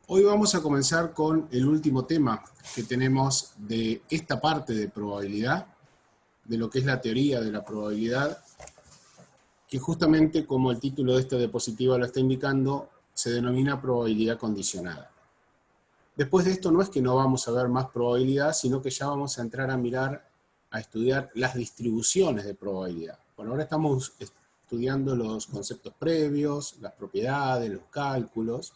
Hoy vamos a comenzar con el último tema que tenemos de esta parte de probabilidad, de lo que es la teoría de la probabilidad, que justamente como el título de esta diapositiva lo está indicando, se denomina probabilidad condicionada. Después de esto no es que no vamos a ver más probabilidad, sino que ya vamos a entrar a mirar, a estudiar las distribuciones de probabilidad. Por ahora estamos estudiando los conceptos previos, las propiedades, los cálculos,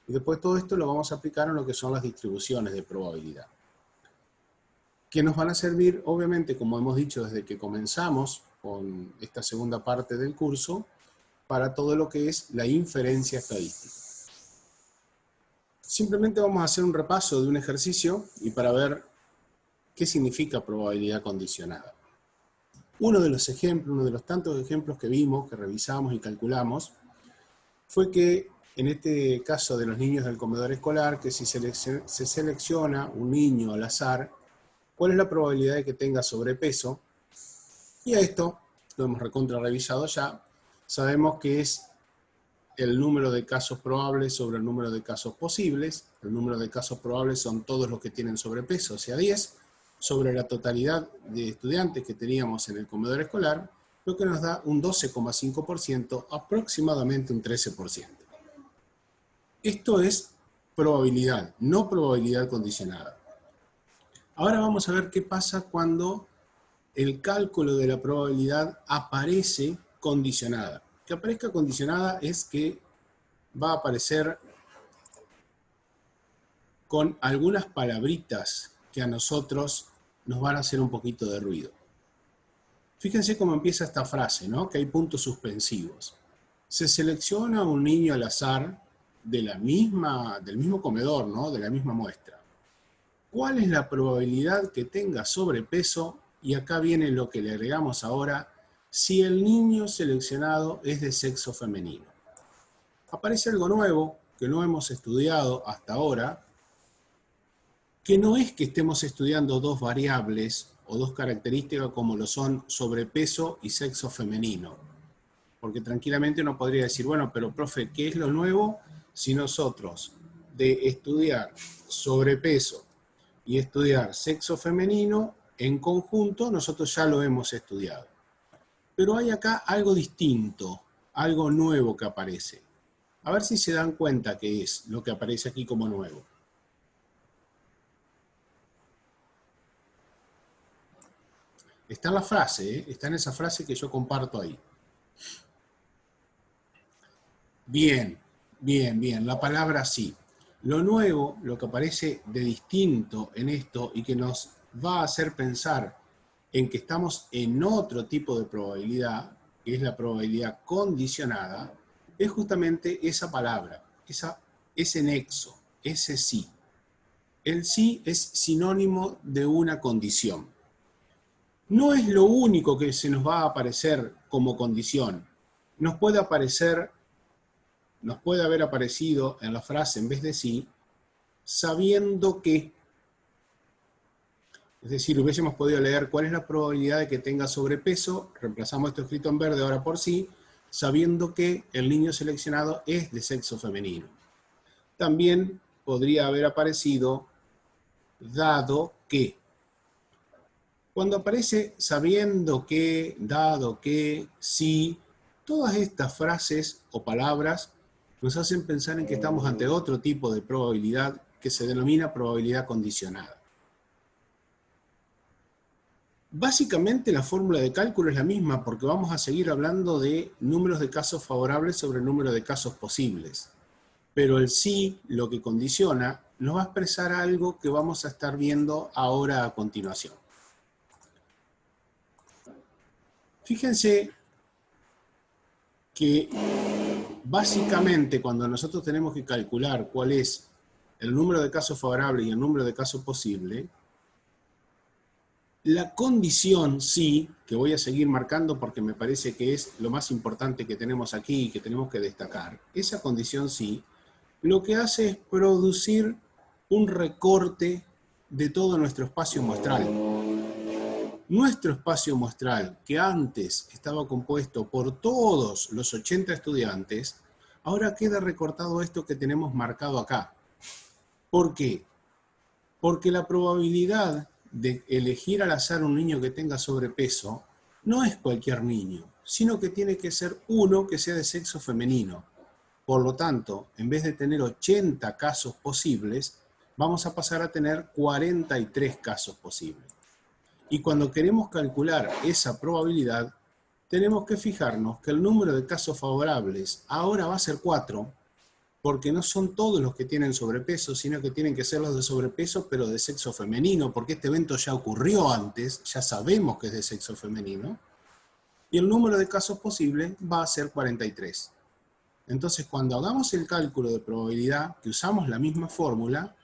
y después todo esto lo vamos a aplicar en lo que son las distribuciones de probabilidad, que nos van a servir, obviamente, como hemos dicho desde que comenzamos con esta segunda parte del curso, para todo lo que es la inferencia estadística. Simplemente vamos a hacer un repaso de un ejercicio y para ver qué significa probabilidad condicionada. Uno de los ejemplos, uno de los tantos ejemplos que vimos, que revisamos y calculamos, fue que en este caso de los niños del comedor escolar, que si se selecciona un niño al azar, ¿cuál es la probabilidad de que tenga sobrepeso? Y a esto, lo hemos recontra revisado ya, sabemos que es el número de casos probables sobre el número de casos posibles. El número de casos probables son todos los que tienen sobrepeso, o sea 10, sobre la totalidad de estudiantes que teníamos en el comedor escolar, lo que nos da un 12,5%, aproximadamente un 13%. Esto es probabilidad, no probabilidad condicionada. Ahora vamos a ver qué pasa cuando el cálculo de la probabilidad aparece condicionada. Que aparezca condicionada es que va a aparecer con algunas palabritas que a nosotros nos van a hacer un poquito de ruido. Fíjense cómo empieza esta frase, ¿no? Que hay puntos suspensivos. Se selecciona un niño al azar del mismo comedor, ¿no? De la misma muestra. ¿Cuál es la probabilidad que tenga sobrepeso? Y acá viene lo que le agregamos ahora, si el niño seleccionado es de sexo femenino. Aparece algo nuevo que no hemos estudiado hasta ahora, que no es que estemos estudiando dos variables o dos características como lo son sobrepeso y sexo femenino. Porque tranquilamente uno podría decir, bueno, pero profe, ¿qué es lo nuevo si nosotros de estudiar sobrepeso y estudiar sexo femenino en conjunto, nosotros ya lo hemos estudiado? Pero hay acá algo distinto, algo nuevo que aparece. A ver si se dan cuenta qué es lo que aparece aquí como nuevo. Está en la frase, está en esa frase que yo comparto ahí. Bien, bien, bien, la palabra sí. Lo nuevo, lo que aparece de distinto en esto y que nos va a hacer pensar en que estamos en otro tipo de probabilidad, que es la probabilidad condicionada, es justamente esa palabra, ese nexo, ese sí. El sí es sinónimo de una condición. No es lo único que se nos va a aparecer como condición. Nos puede haber aparecido en la frase en vez de sí, sabiendo que, es decir, hubiésemos podido leer cuál es la probabilidad de que tenga sobrepeso, reemplazamos esto escrito en verde ahora por sí, sabiendo que el niño seleccionado es de sexo femenino. También podría haber aparecido dado que. Cuando aparece sabiendo que, dado que, sí, todas estas frases o palabras nos hacen pensar en que estamos ante otro tipo de probabilidad que se denomina probabilidad condicionada. Básicamente la fórmula de cálculo es la misma porque vamos a seguir hablando de números de casos favorables sobre el número de casos posibles. Pero el sí, lo que condiciona, nos va a expresar algo que vamos a estar viendo ahora a continuación. Fíjense que básicamente cuando nosotros tenemos que calcular cuál es el número de casos favorables y el número de casos posibles, la condición sí, que voy a seguir marcando porque me parece que es lo más importante que tenemos aquí y que tenemos que destacar, esa condición sí, lo que hace es producir un recorte de todo nuestro espacio muestral. Nuestro espacio muestral, que antes estaba compuesto por todos los 80 estudiantes, ahora queda recortado esto que tenemos marcado acá. ¿Por qué? Porque la probabilidad de elegir al azar un niño que tenga sobrepeso no es cualquier niño, sino que tiene que ser uno que sea de sexo femenino. Por lo tanto, en vez de tener 80 casos posibles, vamos a pasar a tener 43 casos posibles. Y cuando queremos calcular esa probabilidad, tenemos que fijarnos que el número de casos favorables ahora va a ser 4, porque no son todos los que tienen sobrepeso, sino que tienen que ser los de sobrepeso, pero de sexo femenino, porque este evento ya ocurrió antes, ya sabemos que es de sexo femenino, y el número de casos posibles va a ser 43. Entonces, cuando hagamos el cálculo de probabilidad, que usamos la misma fórmula,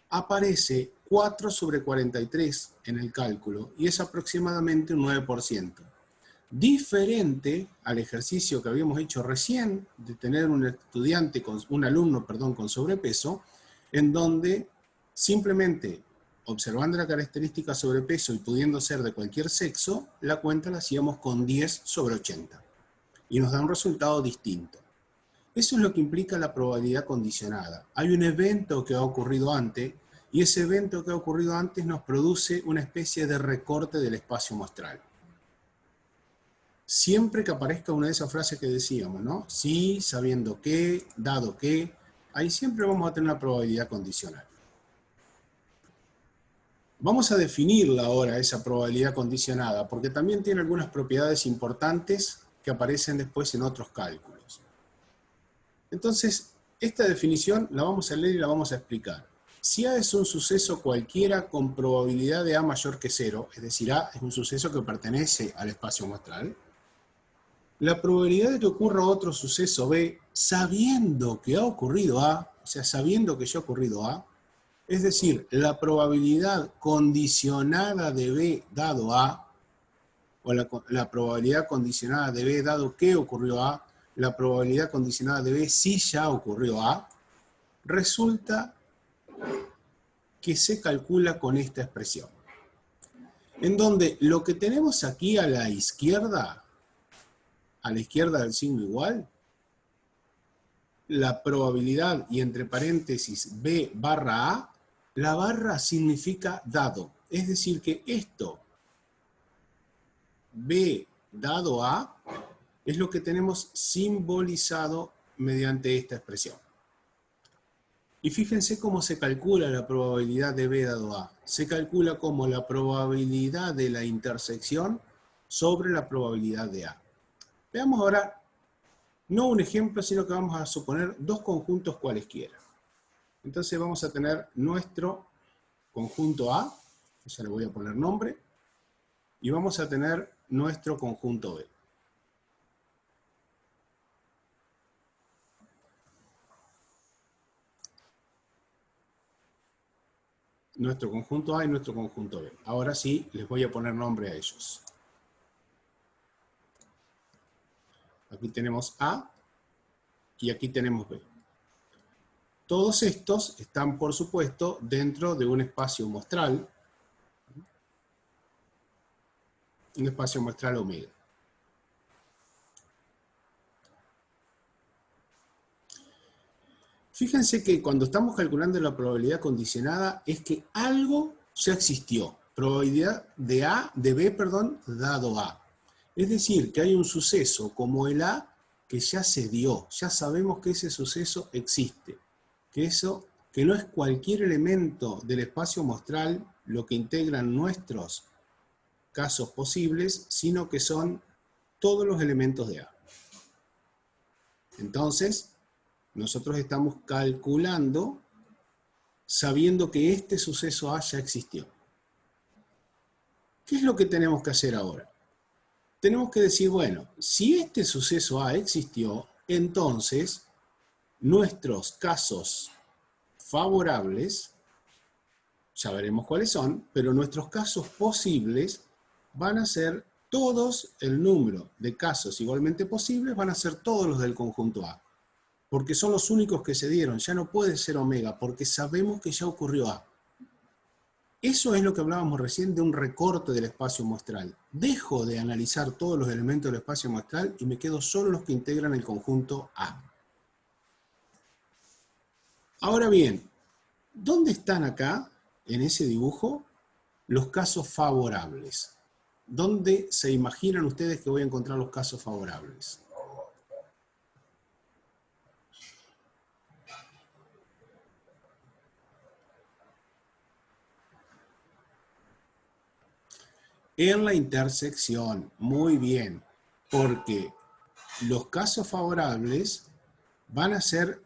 aparece 4 sobre 43 en el cálculo, y es aproximadamente un 9%. Diferente al ejercicio que habíamos hecho recién, de tener un alumno con sobrepeso, en donde simplemente observando la característica sobrepeso y pudiendo ser de cualquier sexo, la cuenta la hacíamos con 10 sobre 80. Y nos da un resultado distinto. Eso es lo que implica la probabilidad condicionada. Hay un evento que ha ocurrido antes, y ese evento que ha ocurrido antes nos produce una especie de recorte del espacio muestral. Siempre que aparezca una de esas frases que decíamos, ¿no? Sí, sabiendo que, dado que, ahí siempre vamos a tener una probabilidad condicional. Vamos a definirla ahora, esa probabilidad condicionada, porque también tiene algunas propiedades importantes que aparecen después en otros cálculos. Entonces, esta definición la vamos a leer y la vamos a explicar. Si A es un suceso cualquiera con probabilidad de A mayor que 0, es decir, A es un suceso que pertenece al espacio muestral, la probabilidad de que ocurra otro suceso B, sabiendo que ha ocurrido A, o sea, sabiendo que ya ha ocurrido A, es decir, la probabilidad condicionada de B dado A, o la probabilidad condicionada de B dado que ocurrió A, la probabilidad condicionada de B si ya ocurrió A, resulta que se calcula con esta expresión. En donde lo que tenemos aquí a la izquierda del signo igual, la probabilidad y entre paréntesis B barra A, la barra significa dado. Es decir que esto, B dado A, es lo que tenemos simbolizado mediante esta expresión. Y fíjense cómo se calcula la probabilidad de B dado A. Se calcula como la probabilidad de la intersección sobre la probabilidad de A. Veamos ahora, no un ejemplo, sino que vamos a suponer dos conjuntos cualesquiera. Entonces vamos a tener nuestro conjunto A, ya le voy a poner nombre, y vamos a tener nuestro conjunto B. Nuestro conjunto A y nuestro conjunto B. Ahora sí, les voy a poner nombre a ellos. Aquí tenemos A y aquí tenemos B. Todos estos están, por supuesto, dentro de un espacio muestral, omega. Fíjense que cuando estamos calculando la probabilidad condicionada es que algo ya existió. Probabilidad de B, dado A. Es decir, que hay un suceso como el A que ya se dio. Ya sabemos que ese suceso existe. Que no es cualquier elemento del espacio muestral lo que integran nuestros casos posibles, sino que son todos los elementos de A. Entonces, nosotros estamos calculando sabiendo que este suceso A ya existió. ¿Qué es lo que tenemos que hacer ahora? Tenemos que decir, bueno, si este suceso A existió, entonces nuestros casos favorables, ya veremos cuáles son, pero nuestros casos posibles van a ser todos el número de casos igualmente posibles, van a ser todos los del conjunto A. Porque son los únicos que se dieron, ya no puede ser omega, porque sabemos que ya ocurrió A. Eso es lo que hablábamos recién de un recorte del espacio muestral. Dejo de analizar todos los elementos del espacio muestral y me quedo solo los que integran el conjunto A. Ahora bien, ¿Dónde están acá, en ese dibujo, los casos favorables? ¿Dónde se imaginan ustedes que voy a encontrar los casos favorables? En la intersección, muy bien, porque los casos favorables van a ser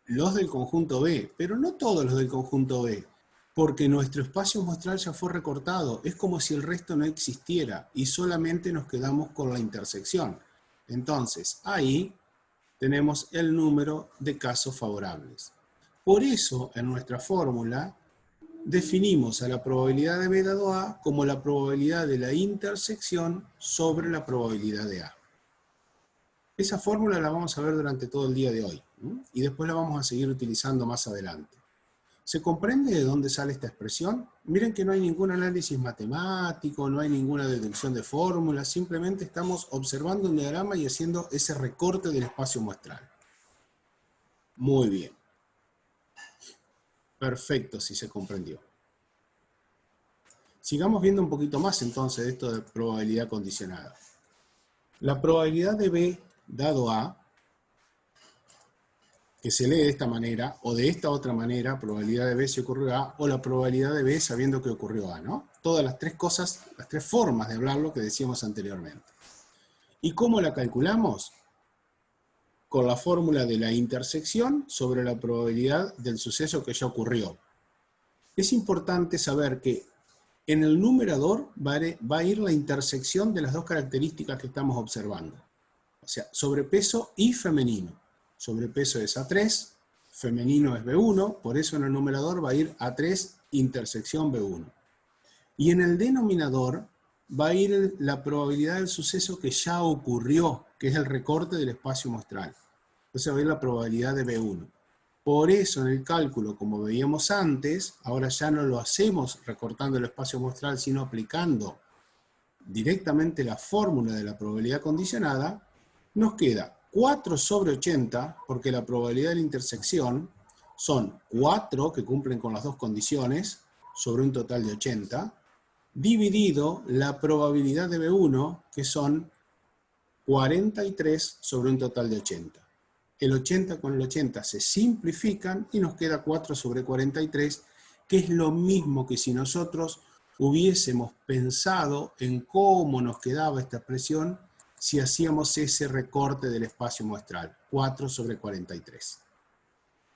los del conjunto B, pero no todos los del conjunto B, porque nuestro espacio muestral ya fue recortado, es como si el resto no existiera y solamente nos quedamos con la intersección. Entonces, ahí tenemos el número de casos favorables. Por eso, en nuestra fórmula, definimos a la probabilidad de B dado A como la probabilidad de la intersección sobre la probabilidad de A. Esa fórmula la vamos a ver durante todo el día de hoy, ¿no? Y después la vamos a seguir utilizando más adelante. ¿Se comprende de dónde sale esta expresión? Miren que no hay ningún análisis matemático, no hay ninguna deducción de fórmulas, simplemente estamos observando un diagrama y haciendo ese recorte del espacio muestral. Muy bien. Perfecto, si se comprendió. Sigamos viendo un poquito más entonces de esto de probabilidad condicionada. La probabilidad de B dado A, que se lee de esta manera, o de esta otra manera, probabilidad de B si ocurrió A, o la probabilidad de B sabiendo que ocurrió A, ¿no? Todas las tres cosas, las tres formas de hablarlo que decíamos anteriormente. ¿Y cómo la calculamos? Con la fórmula de la intersección sobre la probabilidad del suceso que ya ocurrió. Es importante saber que en el numerador va a ir la intersección de las dos características que estamos observando. O sea, sobrepeso y femenino. Sobrepeso es A3, femenino es B1, por eso en el numerador va a ir A3 intersección B1. Y en el denominador va a ir la probabilidad del suceso que ya ocurrió, que es el recorte del espacio muestral. Entonces va a ir la probabilidad de B1. Por eso en el cálculo, como veíamos antes, ahora ya no lo hacemos recortando el espacio muestral, sino aplicando directamente la fórmula de la probabilidad condicionada, nos queda 4 sobre 80, porque la probabilidad de la intersección son 4, que cumplen con las dos condiciones, sobre un total de 80, dividido la probabilidad de B1, que son 43 sobre un total de 80. El 80 con el 80 se simplifican y nos queda 4 sobre 43, que es lo mismo que si nosotros hubiésemos pensado en cómo nos quedaba esta expresión si hacíamos ese recorte del espacio muestral, 4 sobre 43.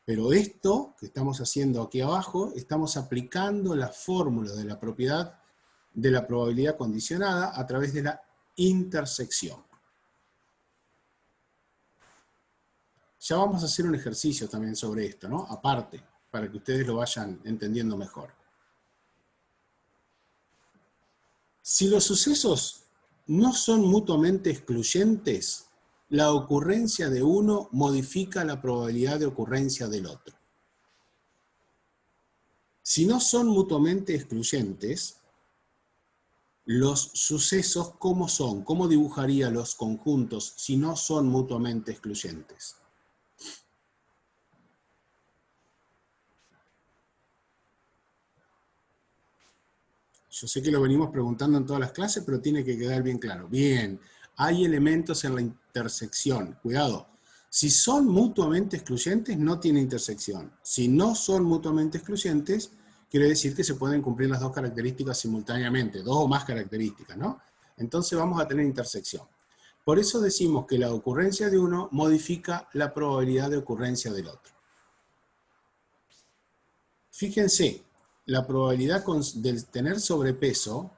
Pero esto que estamos haciendo aquí abajo, estamos aplicando la fórmula de la propiedad de la probabilidad condicionada a través de la intersección. Ya vamos a hacer un ejercicio también sobre esto, ¿no? Aparte, para que ustedes lo vayan entendiendo mejor. Si los sucesos no son mutuamente excluyentes, la ocurrencia de uno modifica la probabilidad de ocurrencia del otro. Si no son mutuamente excluyentes, los sucesos, ¿cómo son? ¿Cómo dibujaría los conjuntos si no son mutuamente excluyentes? Yo sé que lo venimos preguntando en todas las clases, pero tiene que quedar bien claro. Bien, hay elementos en la intersección. Cuidado, si son mutuamente excluyentes, no tiene intersección. Si no son mutuamente excluyentes, quiere decir que se pueden cumplir las dos características simultáneamente, dos o más características, ¿no? Entonces vamos a tener intersección. Por eso decimos que la ocurrencia de uno modifica la probabilidad de ocurrencia del otro. Fíjense, la probabilidad de tener sobrepeso,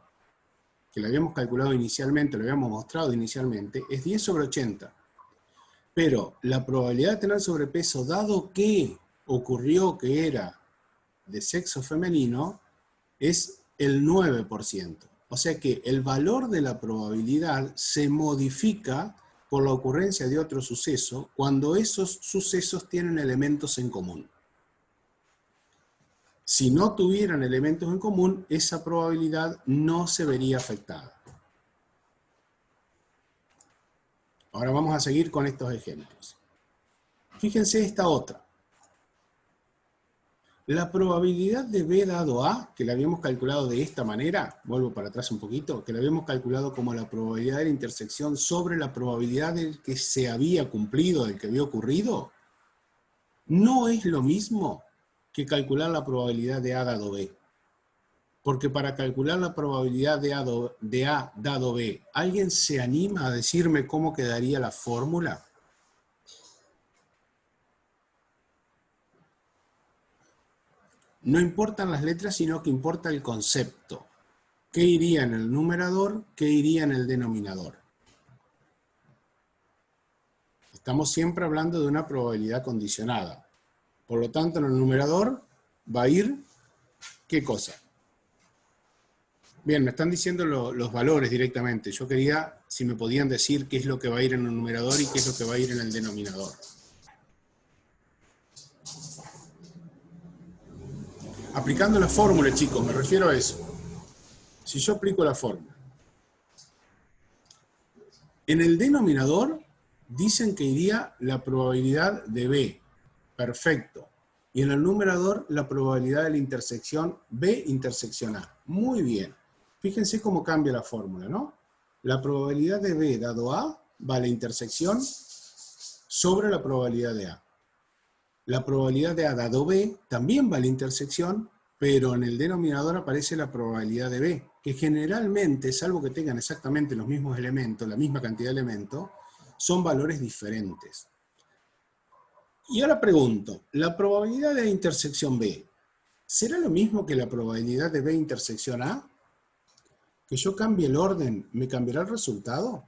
que lo habíamos calculado inicialmente, lo habíamos mostrado inicialmente, es 10 sobre 80. Pero la probabilidad de tener sobrepeso, dado que ocurrió que era de sexo femenino, es el 9%. O sea que el valor de la probabilidad se modifica por la ocurrencia de otro suceso cuando esos sucesos tienen elementos en común. Si no tuvieran elementos en común, esa probabilidad no se vería afectada. Ahora vamos a seguir con estos ejemplos. Fíjense esta otra. La probabilidad de B dado A, que la habíamos calculado de esta manera, vuelvo para atrás un poquito, que la habíamos calculado como la probabilidad de la intersección sobre la probabilidad del que se había cumplido, del que había ocurrido, no es lo mismo que calcular la probabilidad de A dado B. Porque para calcular la probabilidad de A dado B, ¿alguien se anima a decirme cómo quedaría la fórmula? No importan las letras, sino que importa el concepto. ¿Qué iría en el numerador? ¿Qué iría en el denominador? Estamos siempre hablando de una probabilidad condicionada. Por lo tanto, en el numerador va a ir, ¿qué cosa? Bien, me están diciendo los valores directamente. Yo quería, si me podían decir qué es lo que va a ir en el numerador y qué es lo que va a ir en el denominador. Aplicando la fórmula, chicos, me refiero a eso. Si yo aplico la fórmula, en el denominador dicen que iría la probabilidad de B. Perfecto. Y en el numerador la probabilidad de la intersección B intersección A. Muy bien. Fíjense cómo cambia la fórmula, ¿no? La probabilidad de B dado A va a la intersección sobre la probabilidad de A. La probabilidad de A dado B también va a la intersección, pero en el denominador aparece la probabilidad de B, que generalmente, salvo que tengan exactamente los mismos elementos, la misma cantidad de elementos, son valores diferentes. Y ahora pregunto, ¿la probabilidad de intersección B será lo mismo que la probabilidad de B intersección A? ¿Que yo cambie el orden, me cambiará el resultado?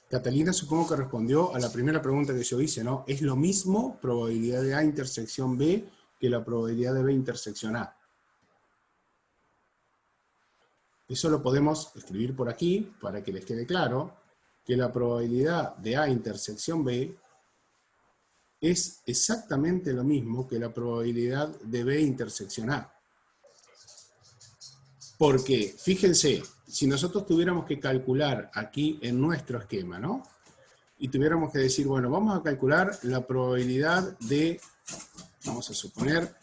Catalina supongo que respondió a la primera pregunta que yo hice, ¿no? ¿Es lo mismo probabilidad de A intersección B que la probabilidad de B intersección A? Eso lo podemos escribir por aquí para que les quede claro que la probabilidad de A intersección B es exactamente lo mismo que la probabilidad de B intersección A. Porque, fíjense, si nosotros tuviéramos que calcular aquí en nuestro esquema, ¿no? Y tuviéramos que decir, bueno, vamos a calcular la probabilidad de, vamos a suponer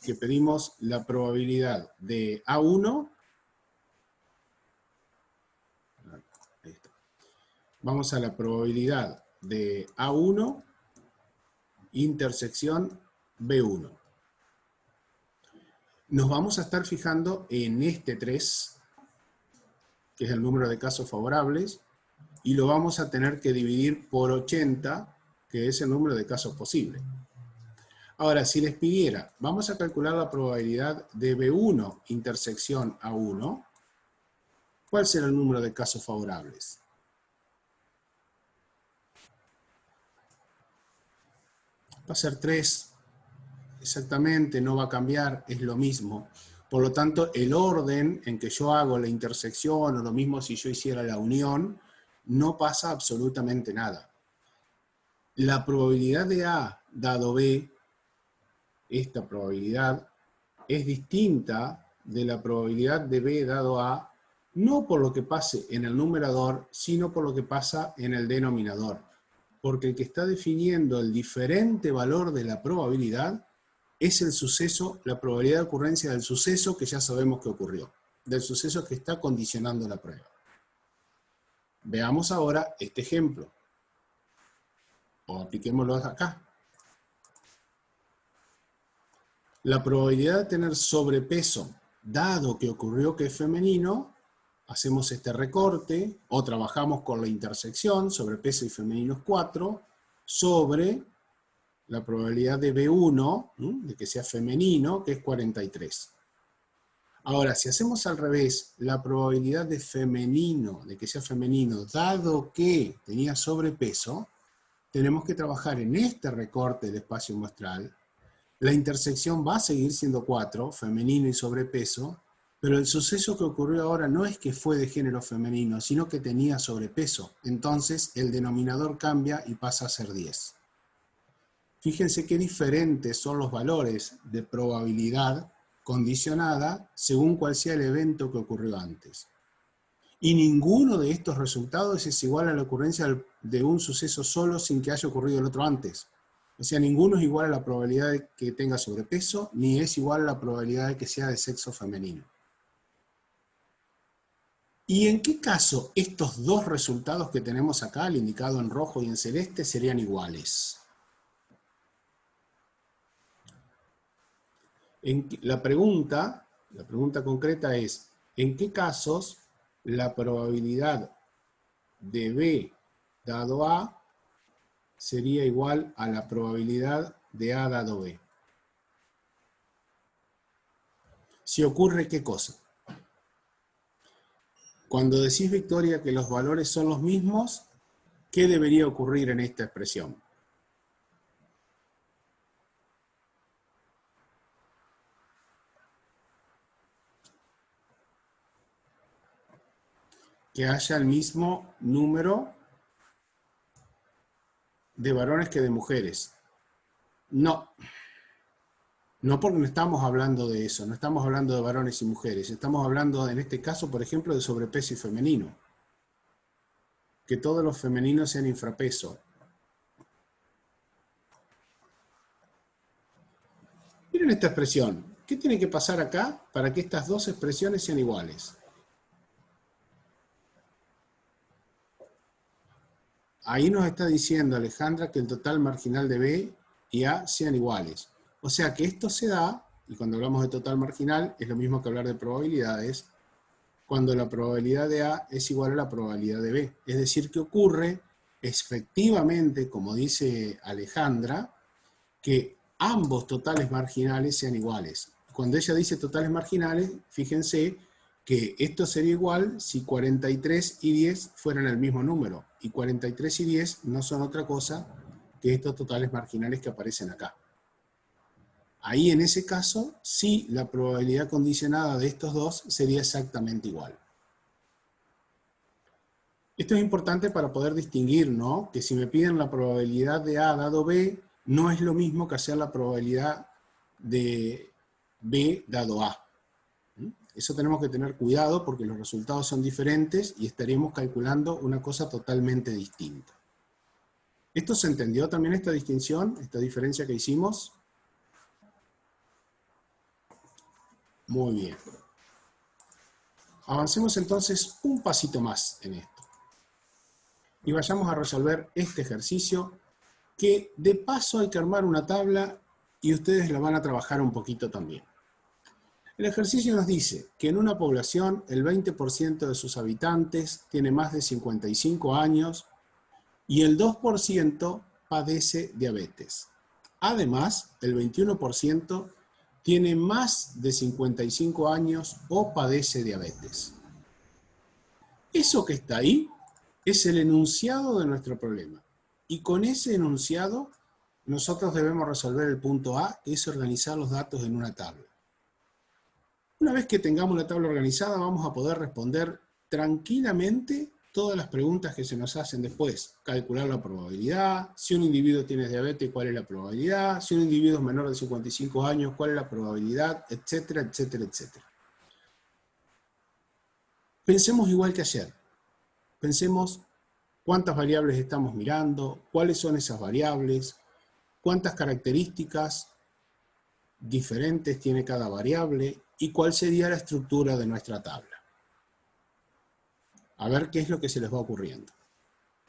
que pedimos la probabilidad de A1, ahí está. Vamos a la probabilidad de A1 intersección B1. Nos vamos a estar fijando en este 3, que es el número de casos favorables, y lo vamos a tener que dividir por 80, que es el número de casos posibles. Ahora, si les pidiera, vamos a calcular la probabilidad de B1 intersección A1, ¿cuál será el número de casos favorables? Va a ser 3, exactamente, no va a cambiar, es lo mismo. Por lo tanto, el orden en que yo hago la intersección, o lo mismo si yo hiciera la unión, no pasa absolutamente nada. La probabilidad de A dado B, esta probabilidad, es distinta de la probabilidad de B dado A, no por lo que pase en el numerador, sino por lo que pasa en el denominador. Porque el que está definiendo el diferente valor de la probabilidad es el suceso, la probabilidad de ocurrencia del suceso que ya sabemos que ocurrió, del suceso que está condicionando la prueba. Veamos ahora este ejemplo, o apliquémoslo acá. La probabilidad de tener sobrepeso, dado que ocurrió que es femenino, hacemos este recorte, o trabajamos con la intersección, sobrepeso y femenino es 4, sobre la probabilidad de B1, de que sea femenino, que es 43. Ahora, si hacemos al revés, la probabilidad de femenino, de que sea femenino, dado que tenía sobrepeso, tenemos que trabajar en este recorte del espacio muestral. La intersección va a seguir siendo 4, femenino y sobrepeso, pero el suceso que ocurrió ahora no es que fue de género femenino, sino que tenía sobrepeso. Entonces, el denominador cambia y pasa a ser 10. Fíjense qué diferentes son los valores de probabilidad condicionada según cuál sea el evento que ocurrió antes. Y ninguno de estos resultados es igual a la ocurrencia de un suceso solo sin que haya ocurrido el otro antes. O sea, ninguno es igual a la probabilidad de que tenga sobrepeso, ni es igual a la probabilidad de que sea de sexo femenino. ¿Y en qué caso estos dos resultados que tenemos acá, el indicado en rojo y en celeste, serían iguales? La pregunta concreta es, ¿en qué casos la probabilidad de B dado A sería igual a la probabilidad de A dado B? Si ocurre, ¿qué cosa? Cuando decís, Victoria, que los valores son los mismos, ¿qué debería ocurrir en esta expresión? Que haya el mismo número de varones que de mujeres. No. No, porque no estamos hablando de eso, no estamos hablando de varones y mujeres, estamos hablando en este caso, por ejemplo, de sobrepeso y femenino. Que todos los femeninos sean infrapeso. Miren esta expresión. ¿Qué tiene que pasar acá para que estas dos expresiones sean iguales? Ahí nos está diciendo Alejandra que el total marginal de B y A sean iguales. O sea que esto se da, y cuando hablamos de total marginal es lo mismo que hablar de probabilidades, cuando la probabilidad de A es igual a la probabilidad de B. Es decir, que ocurre efectivamente, como dice Alejandra, que ambos totales marginales sean iguales. Cuando ella dice totales marginales, fíjense que esto sería igual si 43 y 10 fueran el mismo número. Y 43 y 10 no son otra cosa que estos totales marginales que aparecen acá. Ahí en ese caso, sí, la probabilidad condicionada de estos dos sería exactamente igual. Esto es importante para poder distinguir, ¿no? Que si me piden la probabilidad de A dado B, no es lo mismo que hacer la probabilidad de B dado A. Eso tenemos que tener cuidado porque los resultados son diferentes y estaríamos calculando una cosa totalmente distinta. ¿Esto se entendió también, esta distinción, esta diferencia que hicimos? Muy bien. Avancemos entonces un pasito más en esto. Y vayamos a resolver este ejercicio, que de paso hay que armar una tabla y ustedes la van a trabajar un poquito también. El ejercicio nos dice que en una población el 20% de sus habitantes tiene más de 55 años y el 2% padece diabetes. Además, el 21% tiene más de 55 años o padece diabetes. Eso que está ahí es el enunciado de nuestro problema. Y con ese enunciado nosotros debemos resolver el punto A, que es organizar los datos en una tabla. Una vez que tengamos la tabla organizada, vamos a poder responder tranquilamente todas las preguntas que se nos hacen después. Calcular la probabilidad, si un individuo tiene diabetes, cuál es la probabilidad, si un individuo es menor de 55 años, cuál es la probabilidad, etcétera, etcétera, etcétera. Pensemos igual que ayer. Pensemos cuántas variables estamos mirando, cuáles son esas variables, cuántas características diferentes tiene cada variable y cuál sería la estructura de nuestra tabla. A ver qué es lo que se les va ocurriendo.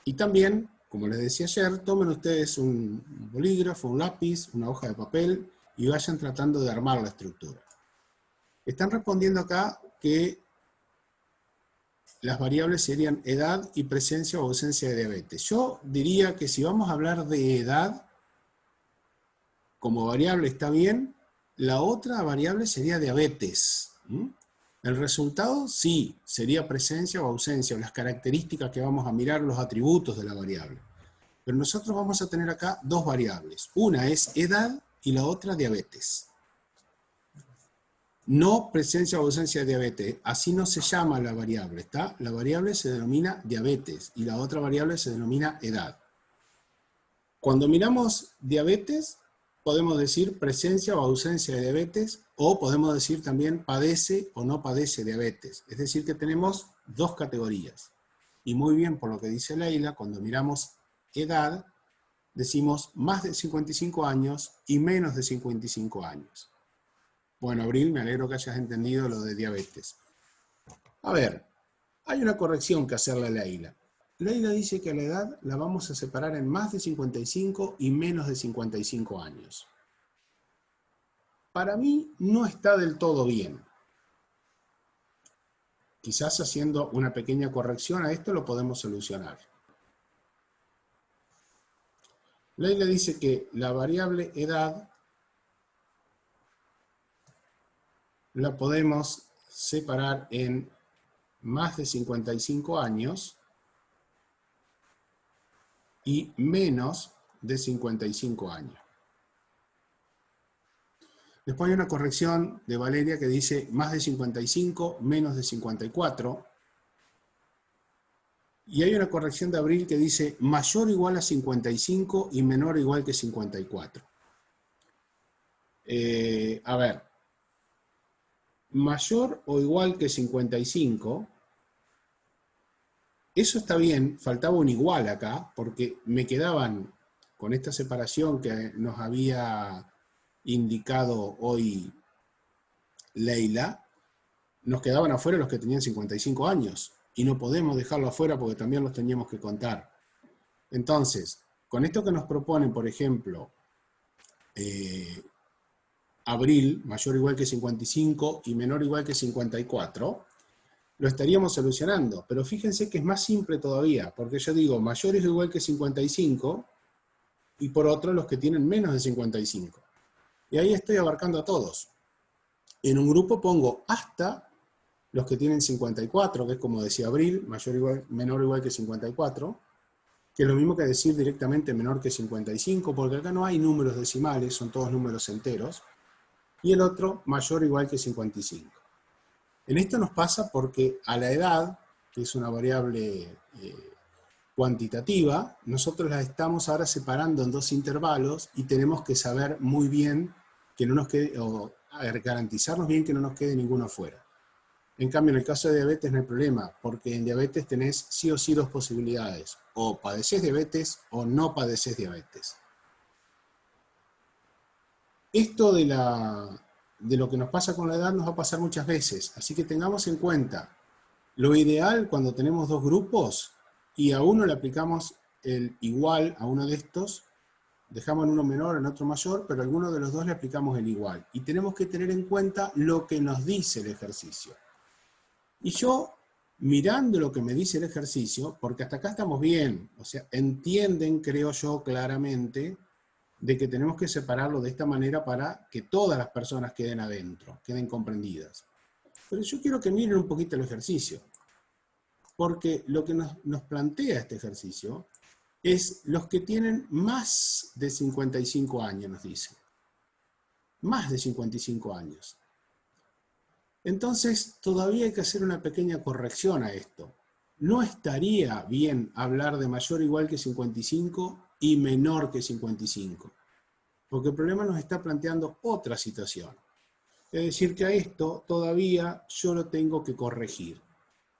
Y también, como les decía ayer, tomen ustedes un bolígrafo, un lápiz, una hoja de papel y vayan tratando de armar la estructura. Están respondiendo acá que las variables serían edad y presencia o ausencia de diabetes. Yo diría que si vamos a hablar de edad, como variable está bien, la otra variable sería diabetes. El resultado sí, sería presencia o ausencia, o las características que vamos a mirar, los atributos de la variable. Pero nosotros vamos a tener acá dos variables. Una es edad y la otra diabetes. No presencia o ausencia de diabetes, así no se llama la variable, ¿está? La variable se denomina diabetes y la otra variable se denomina edad. Cuando miramos diabetes, podemos decir presencia o ausencia de diabetes, o podemos decir también padece o no padece diabetes. Es decir, que tenemos dos categorías. Y muy bien, por lo que dice Leila, cuando miramos edad, decimos más de 55 años y menos de 55 años. Bueno, Abril, me alegro que hayas entendido lo de diabetes. A ver, hay una corrección que hacerle a Leila. Leila dice que la edad la vamos a separar en más de 55 y menos de 55 años. Para mí no está del todo bien. Quizás haciendo una pequeña corrección a esto lo podemos solucionar. Leila dice que la variable edad la podemos separar en más de 55 años y menos de 55 años. Después hay una corrección de Valeria que dice más de 55, menos de 54. Y hay una corrección de Abril que dice mayor o igual a 55 y menor o igual que 54. A ver, mayor o igual que 55, eso está bien, faltaba un igual acá, porque me quedaban, con esta separación que nos había indicado hoy Leila, nos quedaban afuera los que tenían 55 años, y no podemos dejarlo afuera porque también los teníamos que contar. Entonces, con esto que nos proponen, por ejemplo, Abril, mayor o igual que 55 y menor o igual que 54, lo estaríamos solucionando. Pero fíjense que es más simple todavía, porque yo digo mayores o igual que 55 y por otro los que tienen menos de 55. Y ahí estoy abarcando a todos. En un grupo pongo hasta los que tienen 54, que es como decía Abril, menor o igual que 54, que es lo mismo que decir directamente menor que 55, porque acá no hay números decimales, son todos números enteros. Y el otro mayor o igual que 55. En esto nos pasa porque a la edad, que es una variable cuantitativa, nosotros la estamos ahora separando en dos intervalos y tenemos que saber muy bien que no nos quede, o garantizarnos bien que no nos quede ninguno afuera. En cambio, en el caso de diabetes no hay problema, porque en diabetes tenés sí o sí dos posibilidades, o padecés diabetes o no padecés diabetes. Esto de lo que nos pasa con la edad nos va a pasar muchas veces, así que tengamos en cuenta lo ideal cuando tenemos dos grupos y a uno le aplicamos el igual a uno de estos, dejamos en uno menor, en otro mayor, pero a alguno de los dos le aplicamos el igual. Y tenemos que tener en cuenta lo que nos dice el ejercicio. Y yo, mirando lo que me dice el ejercicio, porque hasta acá estamos bien, o sea, entienden, creo yo, claramente, de que tenemos que separarlo de esta manera para que todas las personas queden adentro, queden comprendidas. Pero yo quiero que miren un poquito el ejercicio, porque lo que nos plantea este ejercicio es los que tienen más de 55 años, nos dice. Más de 55 años. Entonces, todavía hay que hacer una pequeña corrección a esto. No estaría bien hablar de mayor o igual que 55 y menor que 55. Porque el problema nos está planteando otra situación. Es decir, que a esto todavía yo lo tengo que corregir.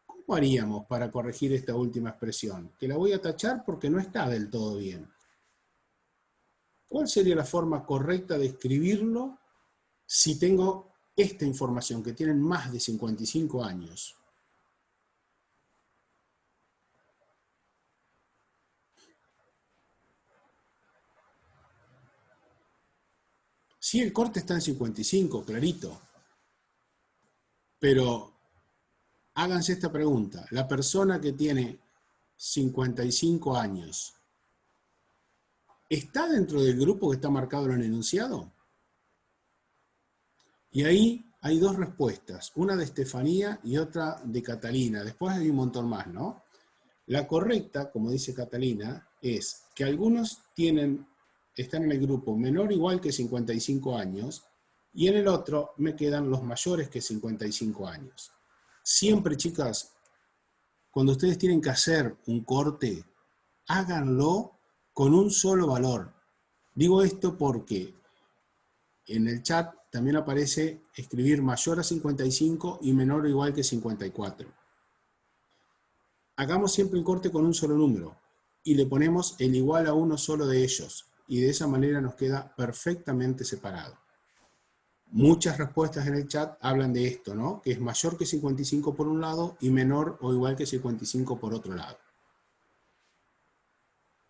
¿Cómo haríamos para corregir esta última expresión? Que la voy a tachar porque no está del todo bien. ¿Cuál sería la forma correcta de escribirlo si tengo esta información, que tienen más de 55 años? Sí, el corte está en 55, clarito. Pero háganse esta pregunta. La persona que tiene 55 años, ¿está dentro del grupo que está marcado en el enunciado? Y ahí hay dos respuestas, una de Estefanía y otra de Catalina. Después hay un montón más, ¿no? La correcta, como dice Catalina, es que algunos están en el grupo menor o igual que 55 años y en el otro me quedan los mayores que 55 años. Siempre, chicas, cuando ustedes tienen que hacer un corte, háganlo con un solo valor. Digo esto porque en el chat también aparece escribir mayor a 55 y menor o igual que 54. Hagamos siempre el corte con un solo número y le ponemos el igual a uno solo de ellos, y de esa manera nos queda perfectamente separado. Muchas respuestas en el chat hablan de esto, ¿no? Que es mayor que 55 por un lado y menor o igual que 55 por otro lado.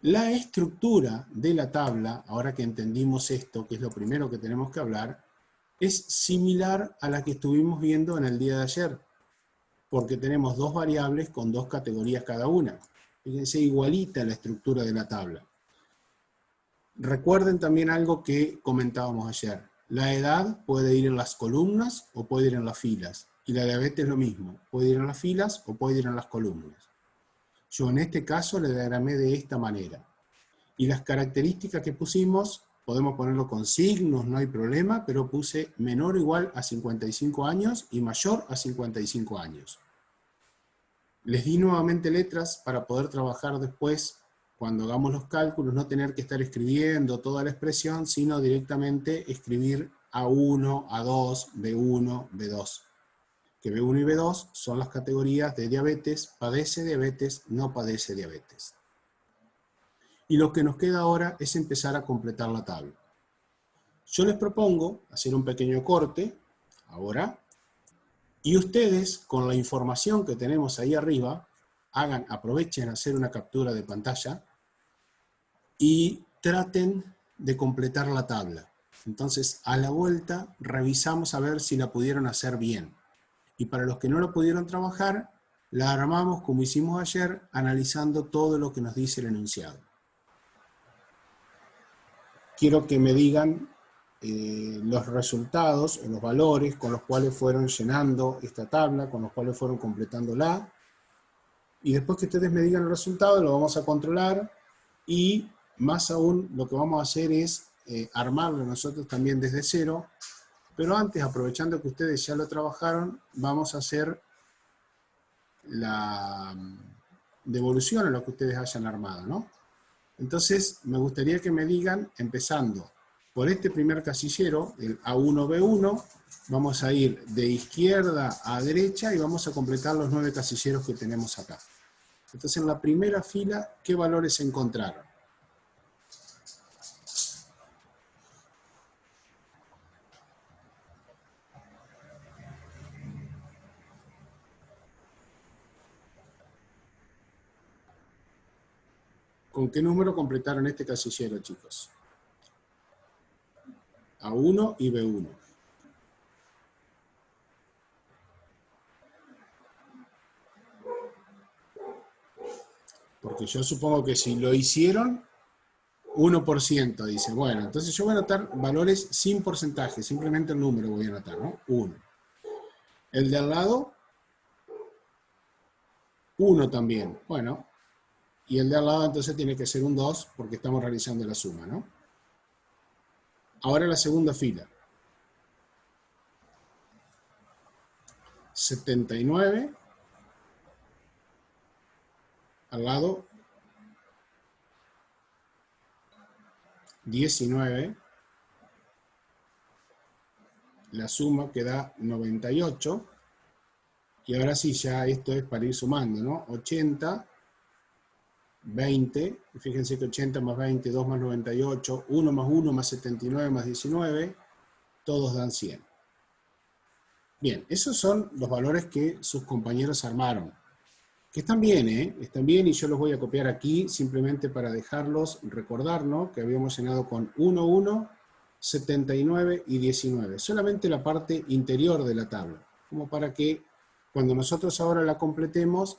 La estructura de la tabla, ahora que entendimos esto, que es lo primero que tenemos que hablar, es similar a la que estuvimos viendo en el día de ayer, porque tenemos dos variables con dos categorías cada una. Fíjense, igualita la estructura de la tabla. Recuerden también algo que comentábamos ayer. La edad puede ir en las columnas o puede ir en las filas. Y la diabetes es lo mismo. Puede ir en las filas o puede ir en las columnas. Yo en este caso le diagramé de esta manera. Y las características que pusimos, podemos ponerlo con signos, no hay problema, pero puse menor o igual a 55 años y mayor a 55 años. Les di nuevamente letras para poder trabajar después, cuando hagamos los cálculos, no tener que estar escribiendo toda la expresión, sino directamente escribir A1, A2, B1, B2. Que B1 y B2 son las categorías de diabetes, padece diabetes, no padece diabetes. Y lo que nos queda ahora es empezar a completar la tabla. Yo les propongo hacer un pequeño corte, ahora, y ustedes, con la información que tenemos ahí arriba, aprovechen a hacer una captura de pantalla y traten de completar la tabla. Entonces, a la vuelta, revisamos a ver si la pudieron hacer bien. Y para los que no lo pudieron trabajar, la armamos como hicimos ayer, analizando todo lo que nos dice el enunciado. Quiero que me digan los resultados o los valores con los cuales fueron llenando esta tabla, con los cuales fueron completándola. Y después que ustedes me digan el resultado, lo vamos a controlar. Y más aún, lo que vamos a hacer es armarlo nosotros también desde cero. Pero antes, aprovechando que ustedes ya lo trabajaron, vamos a hacer la devolución a lo que ustedes hayan armado, ¿no? Entonces, me gustaría que me digan, empezando por este primer casillero, el A1B1, vamos a ir de izquierda a derecha y vamos a completar los 9 casilleros que tenemos acá. Entonces, en la primera fila, ¿qué valores se encontraron? ¿Con qué número completaron este casillero, chicos? A1 y B1. Porque yo supongo que si lo hicieron, 1% dice. Bueno, entonces yo voy a anotar valores sin porcentaje, simplemente el número voy a anotar, ¿no? 1. El de al lado, 1 también. Bueno, y el de al lado entonces tiene que ser un 2 porque estamos realizando la suma, ¿no? Ahora la segunda fila. 79. Al lado, 19. La suma que da 98. Y ahora sí, ya esto es para ir sumando, ¿no? 80, 20, y fíjense que 80 más 20, 2 más 98, 1 más 1 más 79 más 19, todos dan 100. Bien, esos son los valores que sus compañeros armaron. Que están bien, ¿eh? Están bien y yo los voy a copiar aquí simplemente para dejarlos recordarnos que habíamos llenado con 1, 1, 79 y 19. Solamente la parte interior de la tabla, como para que cuando nosotros ahora la completemos,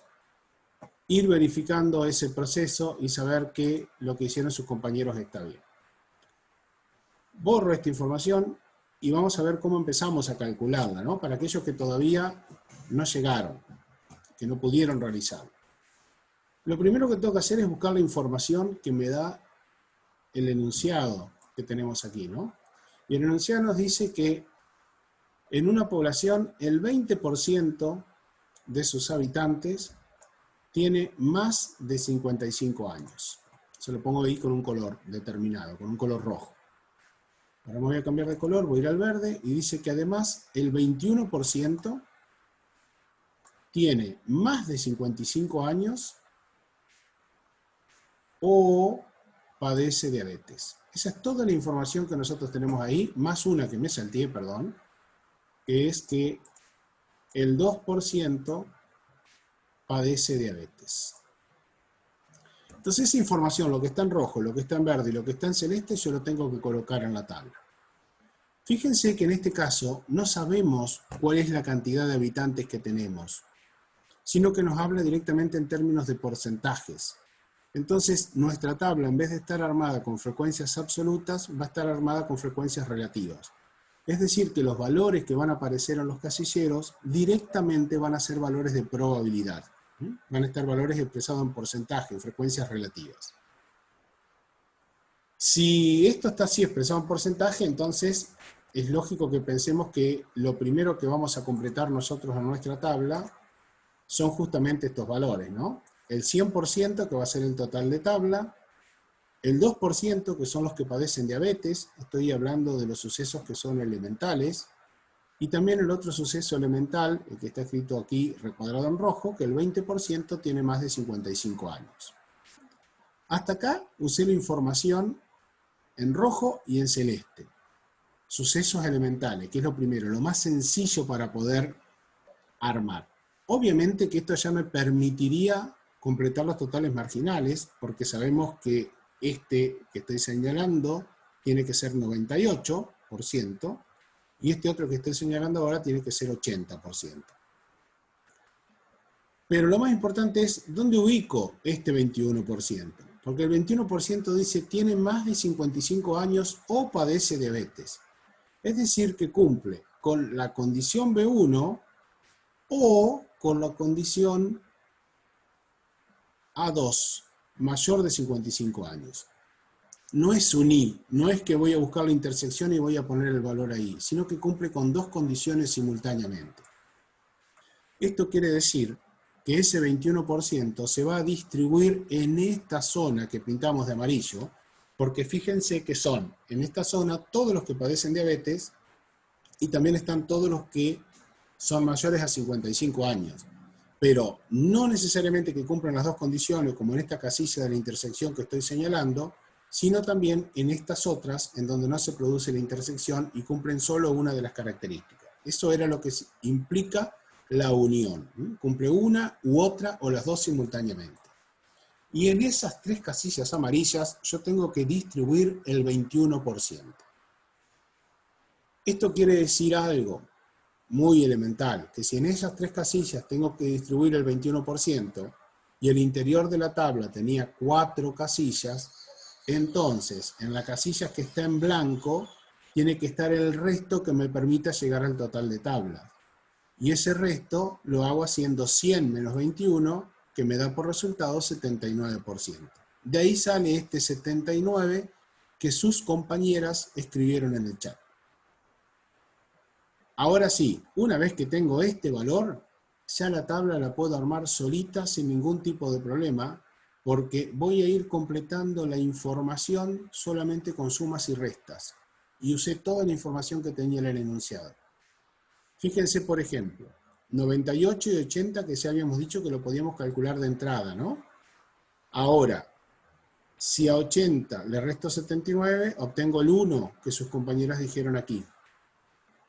ir verificando ese proceso y saber que lo que hicieron sus compañeros está bien. Borro esta información y vamos a ver cómo empezamos a calcularla, ¿no? Para aquellos que todavía no llegaron, que no pudieron realizarlo. Lo primero que tengo que hacer es buscar la información que me da el enunciado que tenemos aquí, ¿no? Y el enunciado nos dice que en una población el 20% de sus habitantes tiene más de 55 años. Se lo pongo ahí con un color determinado, con un color rojo. Ahora me voy a cambiar de color, voy a ir al verde, y dice que además el 21% tiene más de 55 años o padece diabetes. Esa es toda la información que nosotros tenemos ahí, más una que me salteé, perdón, que es que el 2% padece diabetes. Entonces esa información, lo que está en rojo, lo que está en verde y lo que está en celeste, yo lo tengo que colocar en la tabla. Fíjense que en este caso no sabemos cuál es la cantidad de habitantes que tenemos, sino que nos habla directamente en términos de porcentajes. Entonces nuestra tabla, en vez de estar armada con frecuencias absolutas, va a estar armada con frecuencias relativas. Es decir, que los valores que van a aparecer en los casilleros directamente van a ser valores de probabilidad. Van a estar valores expresados en porcentaje, en frecuencias relativas. Si esto está así expresado en porcentaje, entonces es lógico que pensemos que lo primero que vamos a completar nosotros en nuestra tabla son justamente estos valores, ¿no? El 100%, que va a ser el total de tabla, el 2%, que son los que padecen diabetes, estoy hablando de los sucesos que son elementales, y también el otro suceso elemental, el que está escrito aquí recuadrado en rojo, que el 20% tiene más de 55 años. Hasta acá usé la información en rojo y en celeste. Sucesos elementales, que es lo primero, lo más sencillo para poder armar. Obviamente que esto ya me permitiría completar los totales marginales, porque sabemos que este que estoy señalando tiene que ser 98%, y este otro que estoy señalando ahora tiene que ser 80%. Pero lo más importante es, ¿dónde ubico este 21%? Porque el 21% dice, tiene más de 55 años o padece diabetes. Es decir, que cumple con la condición B1 o con la condición A2, mayor de 55 años. No es un I, no es que voy a buscar la intersección y voy a poner el valor ahí, sino que cumple con dos condiciones simultáneamente. Esto quiere decir que ese 21% se va a distribuir en esta zona que pintamos de amarillo, porque fíjense que son en esta zona todos los que padecen diabetes y también están todos los que son mayores a 55 años. Pero no necesariamente que cumplan las dos condiciones, como en esta casilla de la intersección que estoy señalando, sino también en estas otras, en donde no se produce la intersección y cumplen solo una de las características. Eso era lo que implica la unión. Cumple una u otra o las dos simultáneamente. Y en esas tres casillas amarillas yo tengo que distribuir el 21%. Esto quiere decir algo muy elemental, que si en esas tres casillas tengo que distribuir el 21% y el interior de la tabla tenía 4 casillas, entonces en la casilla que está en blanco tiene que estar el resto que me permita llegar al total de tablas. Y ese resto lo hago haciendo 100 menos 21, que me da por resultado 79%. De ahí sale este 79 que sus compañeras escribieron en el chat. Ahora sí, una vez que tengo este valor, ya la tabla la puedo armar solita sin ningún tipo de problema, porque voy a ir completando la información solamente con sumas y restas. Y usé toda la información que tenía en el enunciado. Fíjense, por ejemplo, 98 y 80 que ya habíamos dicho que lo podíamos calcular de entrada, ¿no? Ahora, si a 80 le resto 79, obtengo el 1 que sus compañeras dijeron aquí.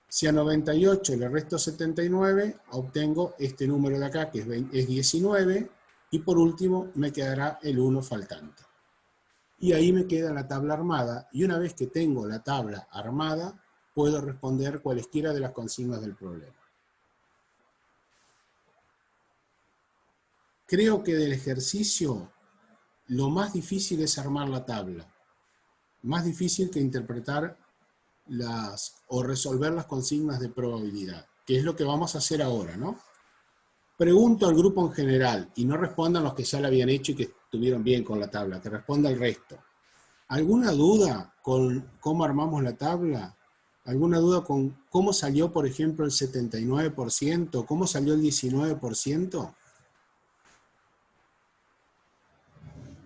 Si a 98 le resto 79, obtengo este número de acá, que es 19, y por último me quedará el 1 faltante. Y ahí me queda la tabla armada, y una vez que tengo la tabla armada, puedo responder cualesquiera de las consignas del problema. Creo que del ejercicio lo más difícil es armar la tabla. Más difícil que interpretar o resolver las consignas de probabilidad, que es lo que vamos a hacer ahora, ¿no? Pregunto al grupo en general, y no respondan los que ya la habían hecho y que estuvieron bien con la tabla, que responda el resto. ¿Alguna duda con cómo armamos la tabla? ¿Alguna duda con cómo salió, por ejemplo, el 79%? ¿Cómo salió el 19%?